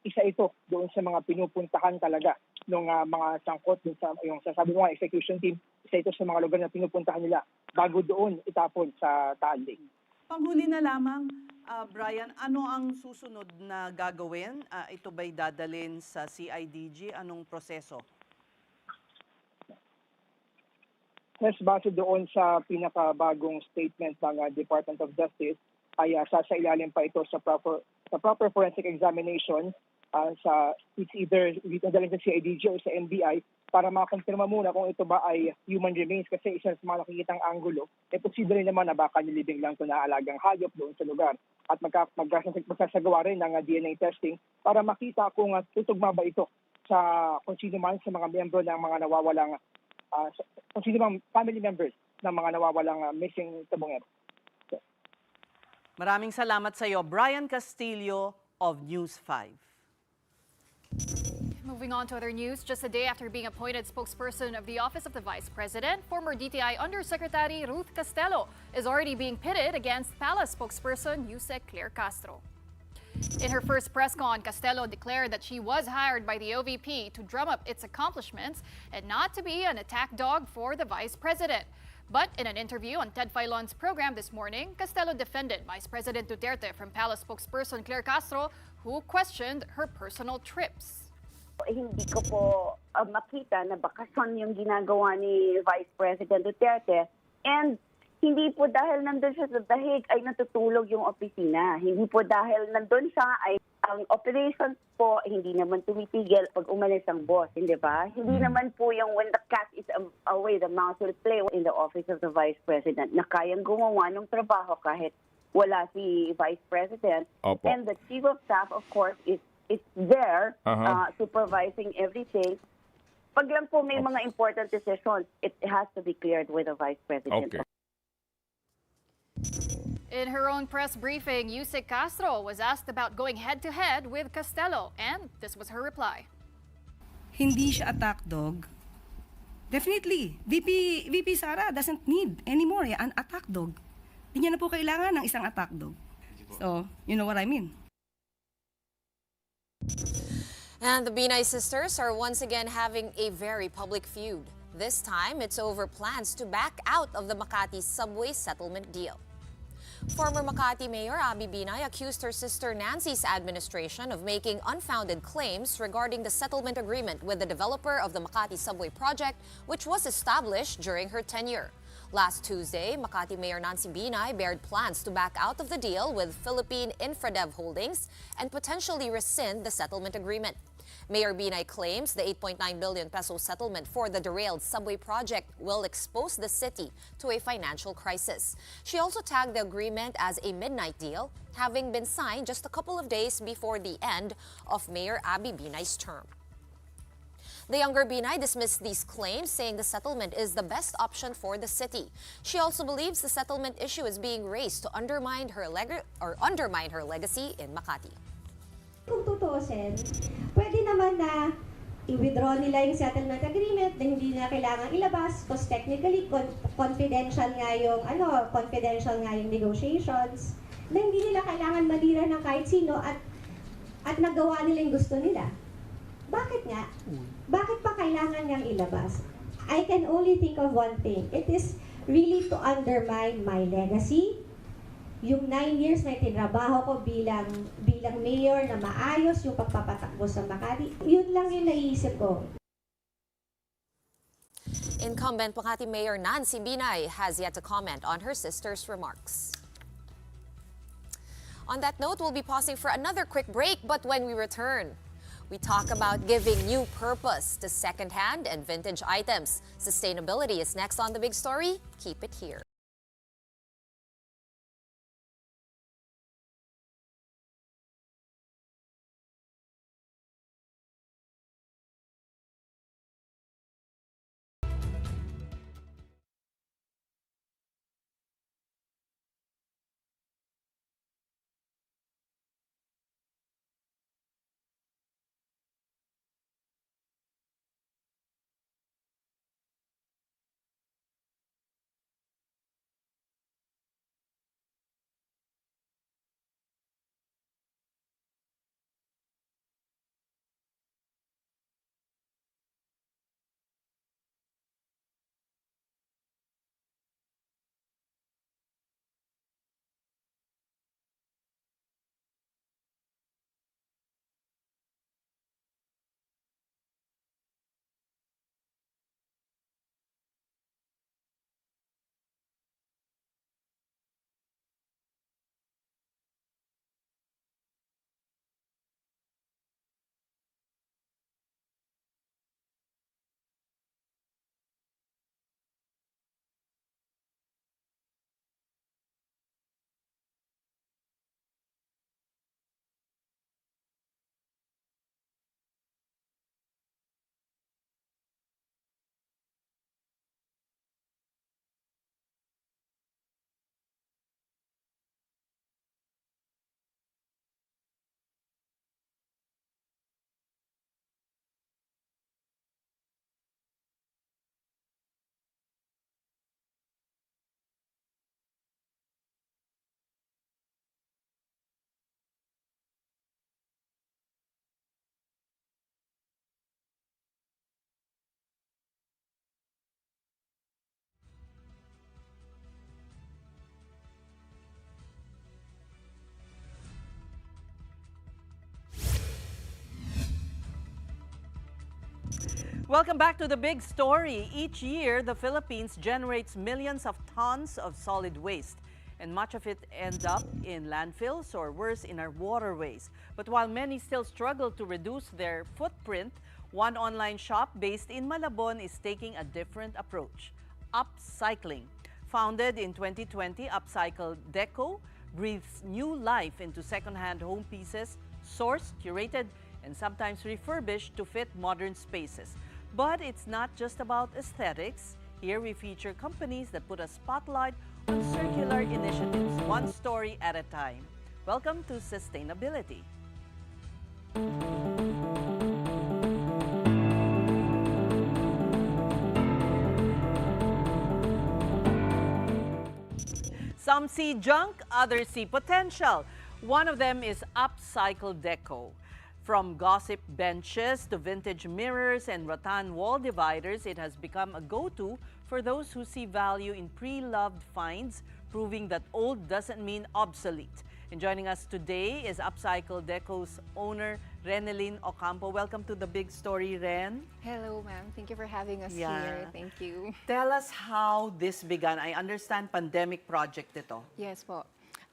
Speaker 12: isa ito doon sa mga pinupuntahan talaga ng mga sangkot, yung sasabi mo nga, execution team, isa ito sa mga lugar na pinupuntahan nila bago doon itapon sa Taal Lake.
Speaker 1: Panghuli na lamang, Brian, ano ang susunod na gagawin? Ito ba'y dadalhin sa CIDG? Anong proseso?
Speaker 12: Yes, base doon sa pinakabagong statement ng Department of Justice, ay sasailalim pa ito sa proper forensic examination it's either dadalhin sa CIDG or sa NBI para makakonfirma muna kung ito ba ay human remains kasi isa sa mga nakikitang anggulo, posible rin naman na baka nilibing lang ito na alagang hayop doon sa lugar at magsasagawa rin ng DNA testing para makita kung tutugma ba ito sa kung sino man sa mga miyembro ng mga nawawalang kung sino mang family members ng mga nawawalang missing tabungero.
Speaker 1: Maraming salamat sa iyo, Brian Castillo of News 5.
Speaker 2: Moving on to other news, just a day after being appointed spokesperson of the Office of the Vice President, former DTI Undersecretary Ruth Castello is already being pitted against Palace spokesperson Yusek Claire Castro. In her first press con, Castello declared that she was hired by the OVP to drum up its accomplishments and not to be an attack dog for the Vice President. But in an interview on Ted Filon's program this morning, Castello defended Vice President Duterte from Palace spokesperson Claire Castro, who questioned her personal trips.
Speaker 13: Hindi ko po makita na bakasyon yung ginagawa ni Vice President Duterte and hindi po dahil nandun siya sa dahig ay natutulog yung opisina. Hindi po dahil nandun siya ay ang operations po hindi naman tumitigil pag umalis ang boss, hindi ba? Hindi naman po yung when the cat is away, the mouse will play in the office of the Vice President na kayang gumawa ng trabaho kahit wala si Vice President.
Speaker 14: Opo.
Speaker 13: And the Chief of Staff, of course, is there supervising everything. Pag lang po may mga important decisions, it has to be cleared with the Vice President.
Speaker 14: Okay.
Speaker 2: In her own press briefing, Yusek Castro was asked about going head-to-head with Castello, and this was her reply.
Speaker 15: Hindi siya attack dog. Definitely, VP Sara doesn't need anymore an attack dog. Hindi niya na po kailangan ng isang attack dog. So, you know what I mean.
Speaker 3: And the Binay sisters are once again having a very public feud. This time, it's over plans to back out of the Makati subway settlement deal. Former Makati Mayor Abby Binay accused her sister Nancy's administration of making unfounded claims regarding the settlement agreement with the developer of the Makati subway project, which was established during her tenure. Last Tuesday, Makati Mayor Nancy Binay bared plans to back out of the deal with Philippine Infradev Holdings and potentially rescind the settlement agreement. Mayor Binay claims the 8.9 billion peso settlement for the derailed subway project will expose the city to a financial crisis. She also tagged the agreement as a midnight deal, having been signed just a couple of days before the end of Mayor Abby Binay's term. The younger Binay dismissed these claims, saying the settlement is the best option for the city. She also believes the settlement issue is being raised to undermine her legacy in Makati.
Speaker 16: Kung tutuusin, pwede naman na i-withdraw nila yung settlement agreement na hindi na kailangan ilabas because technically confidential nga yung negotiations na hindi nila kailangan madira ng kahit sino at nagawa nila yung gusto nila. Bakit nga? Bakit pa kailangan niyang ilabas? I can only think of one thing. It is really to undermine my legacy. Yung 9 years na tinrabaho ko bilang mayor na maayos yung pagpapatakbo sa Makati, yun lang yung naiisip ko.
Speaker 3: Incumbent Makati Mayor Nancy Binay has yet to comment on her sister's remarks. On that note, we'll be pausing for another quick break, but when we return, we talk about giving new purpose to secondhand and vintage items. Sustainability is next on The Big Story. Keep it here.
Speaker 1: Welcome back to The Big Story. Each year, the Philippines generates millions of tons of solid waste, and much of it ends up in landfills or worse, in our waterways. But while many still struggle to reduce their footprint, one online shop based in Malabon is taking a different approach: Upcycling. Founded in 2020, Upcycle Deco breathes new life into secondhand home pieces, sourced, curated, and sometimes refurbished to fit modern spaces. But it's not just about aesthetics. Here we feature companies that put a spotlight on circular initiatives, one story at a time. Welcome to Sustainability. Some see junk, others see potential. One of them is Upcycle Deco. From gossip benches to vintage mirrors and rattan wall dividers, it has become a go-to for those who see value in pre-loved finds, proving that old doesn't mean obsolete. And joining us today is Upcycle Deco's owner, Renelyn Ocampo. Welcome to The Big Story, Ren.
Speaker 14: Hello, ma'am. Thank you for having us here. Thank you.
Speaker 1: Tell us how this began. I understand pandemic project ito.
Speaker 14: Yes po.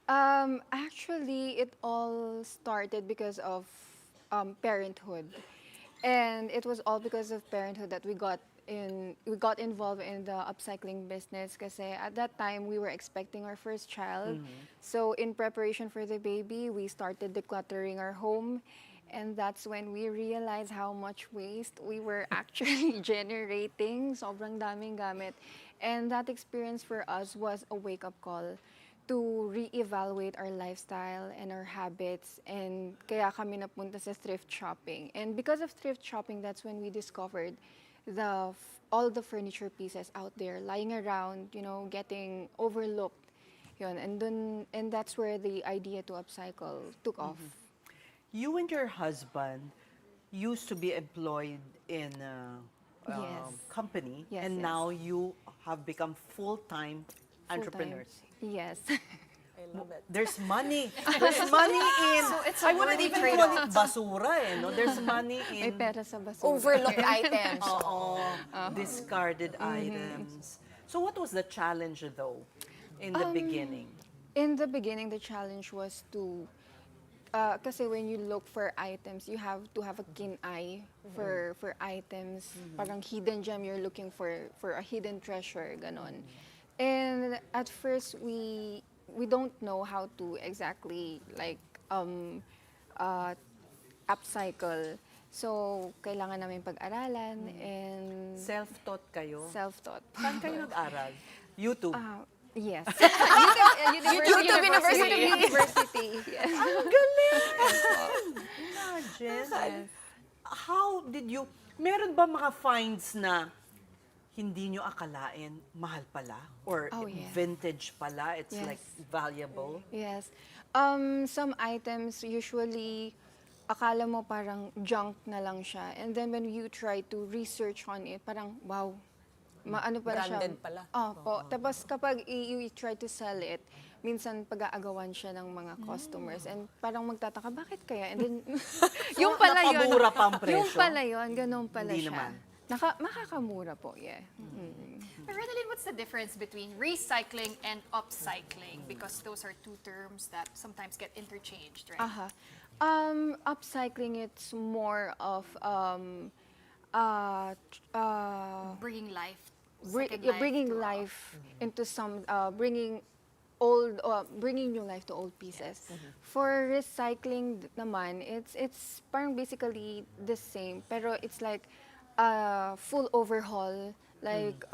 Speaker 14: Actually, it all started because of parenthood, and it was all because of parenthood that we got involved in the upcycling business. Kasi at that time we were expecting our first child, so in preparation for the baby, we started decluttering our home, and that's when we realized how much waste we were actually generating. Sobrang daming gamit, and that experience for us was a wake-up call to reevaluate our lifestyle and our habits, and kaya kami napunta sa thrift shopping. And because of thrift shopping, that's when we discovered all the furniture pieces out there lying around, getting overlooked. Yun, and that's where the idea to upcycle took off.
Speaker 1: You and your husband used to be employed in a
Speaker 14: Yes.
Speaker 1: company,
Speaker 14: Yes,
Speaker 1: and
Speaker 14: yes.
Speaker 1: now you have become full-time entrepreneurs.
Speaker 14: Yes.
Speaker 3: I love it.
Speaker 1: There's money. There's money in.
Speaker 2: So it's
Speaker 1: I
Speaker 2: a
Speaker 1: wouldn't
Speaker 2: worthy
Speaker 1: even call
Speaker 2: trade-off.
Speaker 1: it basura, eh, no? There's money
Speaker 14: May
Speaker 1: in
Speaker 14: pera sa basura.
Speaker 3: Overlooked items.
Speaker 1: oo, discarded items. So what was the challenge though in the beginning?
Speaker 14: In the beginning, the challenge was to, kasi when you look for items, you have to have a keen eye for items. Parang hidden gem, you're looking for a hidden treasure, ganon. And at first, we don't know how to exactly like upcycle. So, kailangan namin pag-aralan and
Speaker 1: Self-taught kayo?
Speaker 14: self-taught.
Speaker 1: Saan kayo nag-aral? YouTube?
Speaker 14: Yes.
Speaker 3: YouTube
Speaker 14: University. Yes.
Speaker 1: Ang galing! Imagine. How did you, meron ba mga finds na hindi nyo akalain mahal pala? Or
Speaker 14: Oh, yeah.
Speaker 1: vintage pala? It's
Speaker 14: Yes.
Speaker 1: like valuable?
Speaker 14: Yes. Some items usually akala mo parang junk na lang siya. And then when you try to research on it, parang wow, maano pala siya.
Speaker 3: Branded pala.
Speaker 14: Opo. Tapos kapag you try to sell it, minsan pag-aagawan siya ng mga customers. And parang magtataka, bakit kaya? And then, yung pala yun.
Speaker 1: napamura pa ang presyo?
Speaker 14: Yung pala yun, ganun pala
Speaker 1: Hindi
Speaker 14: siya.
Speaker 1: naman.
Speaker 14: Makakamura po, yeah.
Speaker 2: But Renalyn, what's the difference between recycling and upcycling? Because those are two terms that sometimes get interchanged, right?
Speaker 14: Aha. Upcycling, it's more of
Speaker 2: Bringing life.
Speaker 14: bringing life into some bringing new life to old pieces. For recycling naman, it's parang basically the same, pero it's like full overhaul, like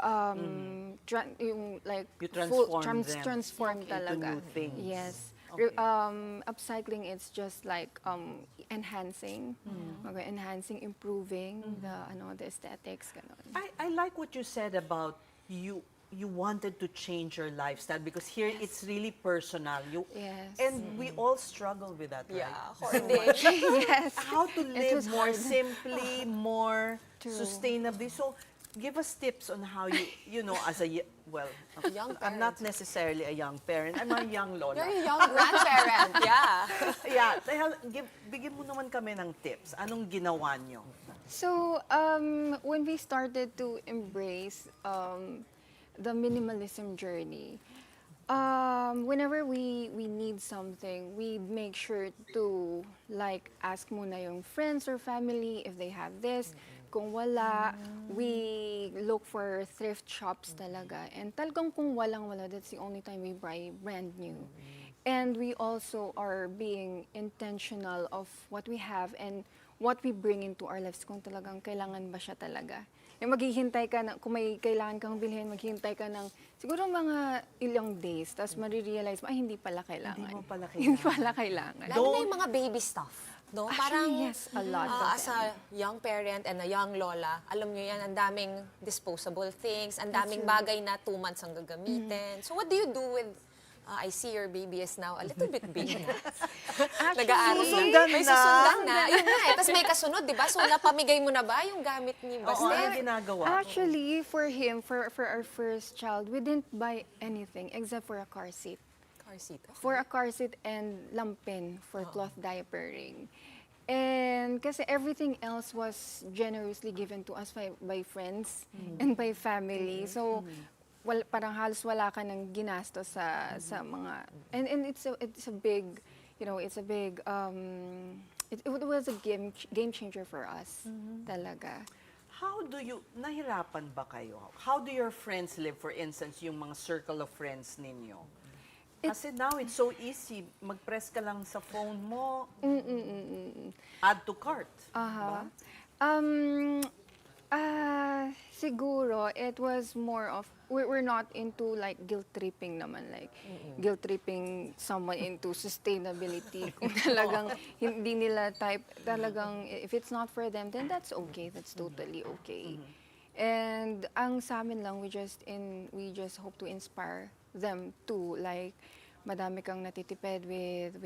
Speaker 14: yung like
Speaker 1: You
Speaker 14: full
Speaker 1: transform them
Speaker 14: transform
Speaker 1: into
Speaker 14: talaga.
Speaker 1: new things.
Speaker 14: Yes.
Speaker 1: Okay.
Speaker 14: Upcycling, it's just like enhancing, okay, enhancing, improving the aesthetics, ganon.
Speaker 1: I like what you said about you wanted to change your lifestyle because here it's really personal.
Speaker 14: Yes.
Speaker 1: And we all struggle with that, right?
Speaker 3: Hoarding.
Speaker 14: Yes.
Speaker 1: How to
Speaker 14: It
Speaker 1: live
Speaker 14: was
Speaker 1: more
Speaker 14: hard.
Speaker 1: simply, more
Speaker 14: True.
Speaker 1: sustainably. So, give us tips on how you know, as a, well,
Speaker 3: Young
Speaker 1: I'm not necessarily a young parent. I'm a young lola.
Speaker 3: You're a young grandparent, yeah.
Speaker 1: Yeah, bigyan mo naman kami ng tips. Anong ginawa nyo?
Speaker 14: So, when we started to embrace the minimalism journey, whenever we need something, we make sure to like ask muna yung friends or family if they have this. Kung wala, we look for thrift shops talaga. And talagang kung walang-wala, that's the only time we buy brand new. And we also are being intentional of what we have and what we bring into our lives, kung talagang kailangan ba siya talaga. Yung maghihintay ka na, kung may kailangan kang bilhin, maghihintay ka ng siguro mga ilang days, tapos marirealize mo, ay, hindi pala kailangan. Hindi pala kailangan.
Speaker 3: Lalo na yung mga baby stuff. No?
Speaker 14: Actually,
Speaker 3: Parang,
Speaker 14: yes, a lot of
Speaker 3: as a young parent and a young lola, alam nyo yan, ang daming disposable things, ang daming bagay na 2 months ang gagamitin. So what do you do with, I see your baby is now a little bit big na. Nag-aaral
Speaker 1: Susundan
Speaker 3: May
Speaker 1: na.
Speaker 3: susundan na. Yun nga eh. Tapos may kasunod, di ba? So napamigay mo na ba yung gamit ni
Speaker 1: Oo,
Speaker 3: Basta?
Speaker 1: ano ginagawa?
Speaker 14: Actually, for him, for our first child, we didn't buy anything except for a car seat.
Speaker 3: Car seat. Okay.
Speaker 14: For a car seat and lampin for cloth diapering. And kasi everything else was generously given to us by friends and by family. So, parang halos wala ka ng ginasto sa mga, and it's a big, it's a big, it was a game changer for us, talaga.
Speaker 1: How do you, nahirapan ba kayo? How do your friends live, for instance, yung mga circle of friends ninyo? Kasi now it's so easy, mag-press ka lang sa phone mo, add to cart. Diba?
Speaker 14: Siguro, it was more of, we're not into like guilt-tripping naman, like guilt-tripping someone into sustainability. Kung talagang hindi nila type, talagang if it's not for them, then that's okay, that's totally okay. And ang sa amin lang, we just hope to inspire them to like, madami kang natitipid with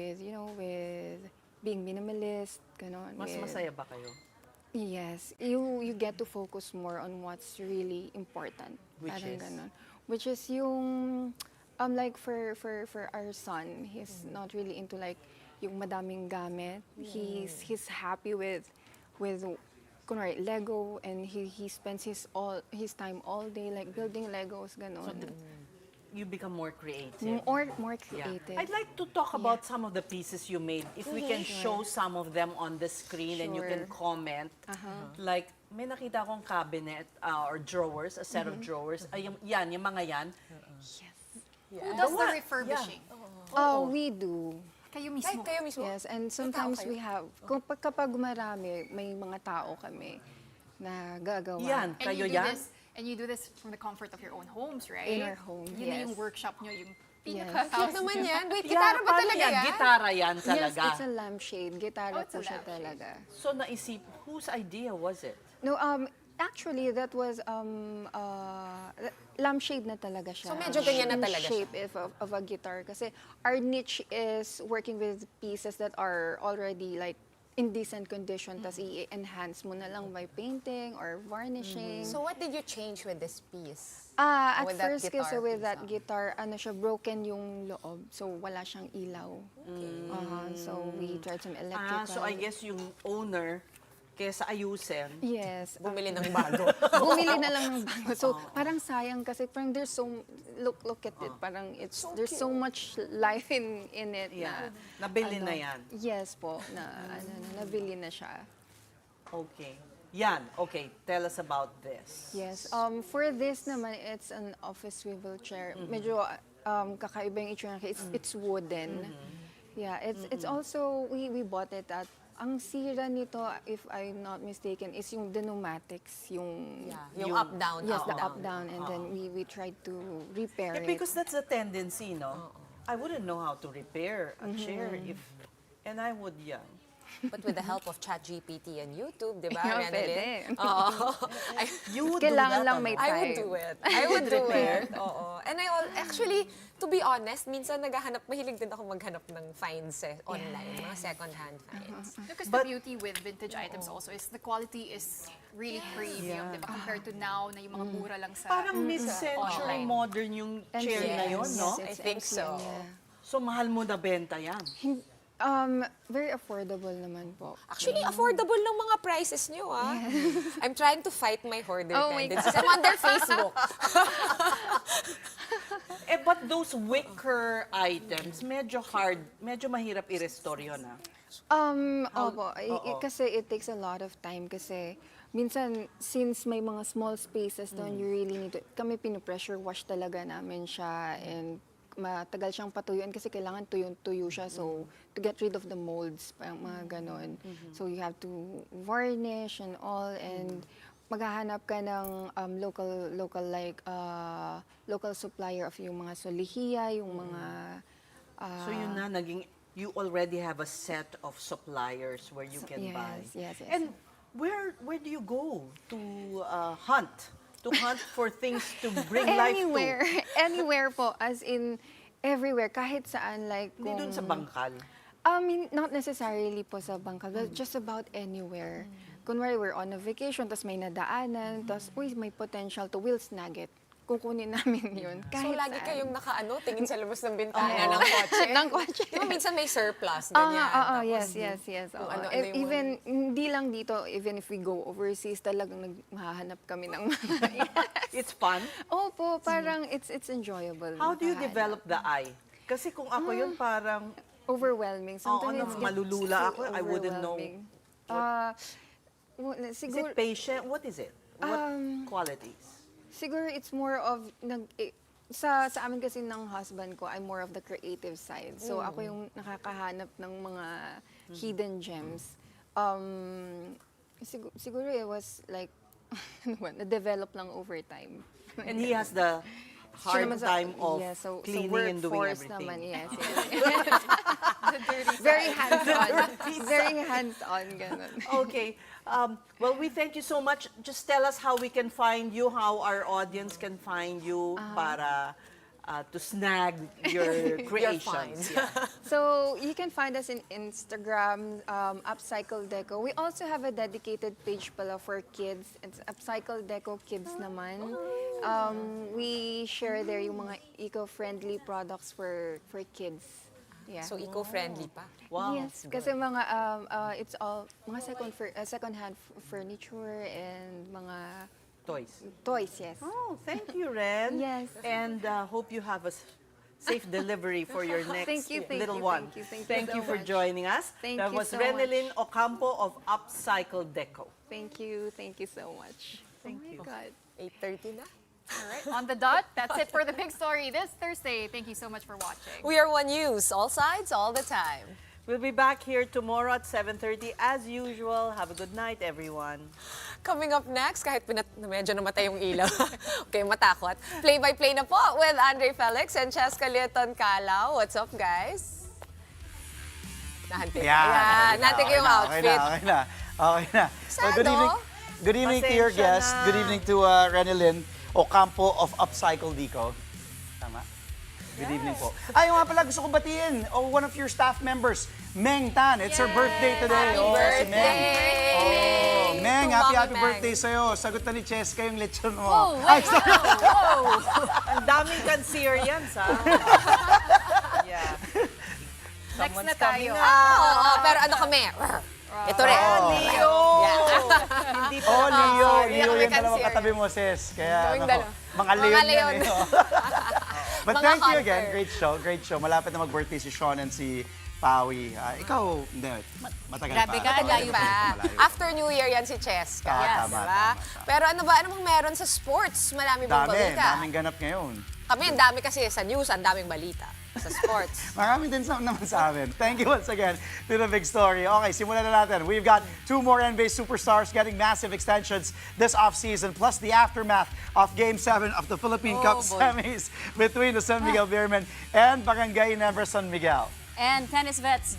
Speaker 14: being minimalist, ganon.
Speaker 1: Mas masaya ba kayo?
Speaker 14: Yes, you get to focus more on what's really important.
Speaker 1: Which
Speaker 14: Parang
Speaker 1: is?
Speaker 14: ganon. Which is yung like for our son, he's not really into like yung madaming gamit. He's happy with kunwari Lego, and he spends his time all day like building Legos ganon.
Speaker 1: You become more creative.
Speaker 14: More
Speaker 1: Yeah.
Speaker 14: creative.
Speaker 1: I'd like to talk about some of the pieces you made. If we can show some of them on the screen and you can
Speaker 14: Sure.
Speaker 1: comment. Like, may nakita akong cabinet or drawers, a set of drawers. Ay, yan, yung mga yan.
Speaker 2: Who does the refurbishing?
Speaker 14: We do.
Speaker 2: Kayo mismo?
Speaker 3: Kayo mismo?
Speaker 14: Yes, and sometimes we have, kapag marami, may mga tao kami na gagawa.
Speaker 1: Yan,
Speaker 2: And
Speaker 1: kayo
Speaker 2: you do
Speaker 1: yan?
Speaker 2: this, and you do this from the comfort of your own homes, right?
Speaker 14: In our home,
Speaker 2: Yun na
Speaker 14: yes.
Speaker 2: yung workshop nyo, yung
Speaker 14: Yes.
Speaker 2: pinaka-house
Speaker 3: Naman
Speaker 2: nyo.
Speaker 3: yan. Wait,
Speaker 1: Yeah,
Speaker 3: gitara ba
Speaker 1: paano
Speaker 3: talaga
Speaker 1: yan?
Speaker 3: yan?
Speaker 1: Gitara yan
Speaker 14: Yes,
Speaker 1: talaga.
Speaker 14: it's a lampshade. Gitara
Speaker 2: Oh, it's
Speaker 14: po
Speaker 2: a
Speaker 14: siya
Speaker 2: lampshade.
Speaker 14: talaga.
Speaker 1: So naisip, whose idea was it?
Speaker 14: No, actually, that was lampshade na talaga siya.
Speaker 3: So, medyo ganyan na
Speaker 14: Yung
Speaker 3: talaga siya.
Speaker 14: shape of a guitar. Kasi our niche is working with pieces that are already like in decent condition, tas i-enhance mo na lang by painting or varnishing.
Speaker 3: So what did you change with this piece?
Speaker 14: At
Speaker 3: with that
Speaker 14: first
Speaker 3: guitar
Speaker 14: kasi with
Speaker 3: piece,
Speaker 14: that guitar, ano siya, broken yung loob. So wala siyang ilaw. So we tried some electrical.
Speaker 1: So I guess yung owner, kesa ayusin,
Speaker 14: Yes.
Speaker 3: Bumili ng bago.
Speaker 14: Bumili na lang ng bago. So, parang sayang kasi parang there's so, look at it, parang there's so much life in it
Speaker 1: yeah.
Speaker 14: na,
Speaker 1: Nabili na yan.
Speaker 14: Yes po, nabili na siya.
Speaker 1: Okay. Yan, okay. Tell us about this.
Speaker 14: Yes. For this naman, it's an office swivel chair. Medyo kakaiba yung itsura. It's wooden. Yeah, it's also, we bought it at, ang sira nito, if I'm not mistaken, is yung the pneumatics, yung
Speaker 3: up-down.
Speaker 14: yes, the up-down, and then we tried to repair
Speaker 1: Yeah,
Speaker 14: it.
Speaker 1: because that's the tendency, no? I wouldn't know how to repair a chair and I would, yeah.
Speaker 3: But with the help of ChatGPT and YouTube, di ba,
Speaker 14: Yeah,
Speaker 3: Renalyn?
Speaker 14: pwede.
Speaker 1: You would
Speaker 14: Kailangan
Speaker 1: do that,
Speaker 14: lang may
Speaker 1: ano?
Speaker 3: I would
Speaker 14: time.
Speaker 3: do it. I would do it. Oo. And actually, to be honest, minsan mahilig din ako maghanap ng finds online, mga second-hand finds.
Speaker 2: Because the beauty with vintage items also is the quality is really premium, di ba? Compared to now na yung mga mura lang sa
Speaker 1: Parang mid-century
Speaker 2: online.
Speaker 1: modern yung chair na yun, no?
Speaker 3: I think so.
Speaker 1: So mahal mo na benta yan.
Speaker 14: Very affordable naman po.
Speaker 3: Actually, affordable ng mga prices nyo, ah. I'm trying to fight my hoarder
Speaker 14: Oh my
Speaker 3: tendencies. I'm on their Facebook.
Speaker 1: But those wicker items, medyo mahirap i-restore yun, ah.
Speaker 14: Opo. Kasi it takes a lot of time kasi minsan, since may mga small spaces doon, you really need to, kami pinu-pressure wash talaga namin siya, and matagal siyang patuyuan kasi kailangan tuyo siya. So, to get rid of the molds, parang mga ganon. So, you have to varnish and all, and maghahanap ka ng local supplier of yung mga solihiya, yung mga...
Speaker 1: So yun na, you already have a set of suppliers where you can buy.
Speaker 14: Yes.
Speaker 1: And where do you go to hunt? To hunt for things to bring life to?
Speaker 14: Anywhere po, as in everywhere, kahit saan, like
Speaker 1: Hindi dun sa bangkal.
Speaker 14: not necessarily po sa bangkal, but just about anywhere. Kunwari, we're on a vacation, tapos may nadaanan, tapos, may potential to, we'll snag it. Kukunin namin yun.
Speaker 3: So,
Speaker 14: Kahit
Speaker 3: lagi
Speaker 14: saan.
Speaker 3: kayong tingin sa labas ng bintana ng kotse?
Speaker 14: Ng kotse.
Speaker 3: Di ba minsan may surplus, ganyan?
Speaker 14: Yes.
Speaker 3: Kung ano-ano yung
Speaker 14: Even, hindi lang dito, even if we go overseas, talagang naghahanap kami ng mga...
Speaker 1: It's fun?
Speaker 14: Opo, parang it's enjoyable.
Speaker 1: How do you
Speaker 14: makahanap.
Speaker 1: develop the eye? Kasi kung ako yun, parang...
Speaker 14: Overwhelming. Sometimes
Speaker 1: malulula ako, I wouldn't know. Is
Speaker 14: Siguro,
Speaker 1: it patient? What is it? What qualities?
Speaker 14: siguro it's more of sa amin kasi ng husband ko, I'm more of the creative side. So ako yung nakakahanap ng mga hidden gems. Siguro it was like na-develop lang over time.
Speaker 1: And he has the hard time of
Speaker 14: so
Speaker 1: cleaning and doing
Speaker 14: workforce
Speaker 1: everything.
Speaker 14: naman, yes. Very hands-on. Very hands-on, ganun.
Speaker 1: Okay. Well, we thank you so much. Just tell us how we can find you, how our audience can find you para to snag your creations. Yeah.
Speaker 14: So you can find us in Instagram, Upcycle Deco. We also have a dedicated page pala for kids. It's Upcycle Deco Kids naman. We share there yung mga eco-friendly products for kids. Yeah.
Speaker 3: So eco-friendly pa.
Speaker 1: Wow.
Speaker 14: Yes, kasi mga it's all mga second-hand furniture and mga
Speaker 1: Toys.
Speaker 14: toys, yes.
Speaker 1: Oh, thank you, Ren.
Speaker 14: Yes.
Speaker 1: And hope you have a safe delivery for your next
Speaker 14: Thank you,
Speaker 1: little one.
Speaker 14: thank you so
Speaker 1: for
Speaker 14: much.
Speaker 1: joining us.
Speaker 14: Thank
Speaker 1: That
Speaker 14: you
Speaker 1: was
Speaker 14: so
Speaker 1: Renelyn
Speaker 14: much.
Speaker 1: Ocampo of Upcycle Deco.
Speaker 14: Thank you so much.
Speaker 1: Thank
Speaker 14: oh
Speaker 1: you.
Speaker 14: my God.
Speaker 3: 8:30 na.
Speaker 2: All right, on the dot. That's it for the big story this Thursday. Thank you so much for watching.
Speaker 3: We are One News, all sides, all the time.
Speaker 1: We'll be back here tomorrow at 7:30 as usual. Have a good night, everyone.
Speaker 3: Coming up next, kahit medyo namatay yung ilaw, okay, matakot. Play-by-play na po with Andre Felix and Cheska Lieton Calao. What's up, guys? Nahantik. Ayan, nahantik yung outfit.
Speaker 17: Okay na.
Speaker 3: Sado?
Speaker 17: Good evening to your
Speaker 1: Pasensya
Speaker 17: guest.
Speaker 1: na.
Speaker 17: Good evening to Renelyn Ocampo of Upcycle Deco. Tama? Good evening po. Ay, nga pala, gusto ko batiin. One of your staff members, Meng Tan. It's her birthday today.
Speaker 3: Happy birthday!
Speaker 17: Si Meng. Meng,
Speaker 3: To
Speaker 17: happy
Speaker 3: Mami Meng.
Speaker 17: birthday sa'yo. Sagot na ni Cheska yung lechon mo.
Speaker 3: Oh, wait.
Speaker 1: Ang daming cancerians, ha? Yeah.
Speaker 2: Next
Speaker 1: Someone's
Speaker 2: na tayo.
Speaker 1: coming up.
Speaker 3: Oo, pero ano kami? Ito rin.
Speaker 1: Leo! Hindi pa
Speaker 17: Leo.
Speaker 3: Hindi
Speaker 17: Leo
Speaker 3: kami
Speaker 17: yung dalawang
Speaker 3: cancer.
Speaker 17: katabi mo, sis. Kaya,
Speaker 3: Kaming
Speaker 17: ano,
Speaker 3: dalawa.
Speaker 17: mga
Speaker 3: Mga
Speaker 17: leon
Speaker 3: leon.
Speaker 17: yan. But
Speaker 3: Mga
Speaker 17: thank you
Speaker 3: hunter.
Speaker 17: again. Great show. Malapit na mag-birthday si Sean and si Pawi. Ikaw, hindi. Matagal
Speaker 3: Grabe
Speaker 17: pa.
Speaker 3: ka,
Speaker 17: Matagal
Speaker 3: layo pa.
Speaker 17: malayo.
Speaker 3: After New Year yan si Cheska.
Speaker 17: Tama,
Speaker 3: diba?
Speaker 17: tama.
Speaker 3: Pero ano ba? Ano bang meron sa sports? Marami bang balita?
Speaker 17: Daming ganap ngayon.
Speaker 3: Kami, ang dami kasi sa news, ang daming balita sa sports.
Speaker 17: Marami din naman sa amin. Thank you once again to the big story. Okay, simulan na natin. We've got 2 more NBA superstars getting massive extensions this offseason, plus the aftermath of Game 7 of the Philippine Cup semis between the San Miguel Beermen and Barangay Never San Miguel.
Speaker 18: And tennis vets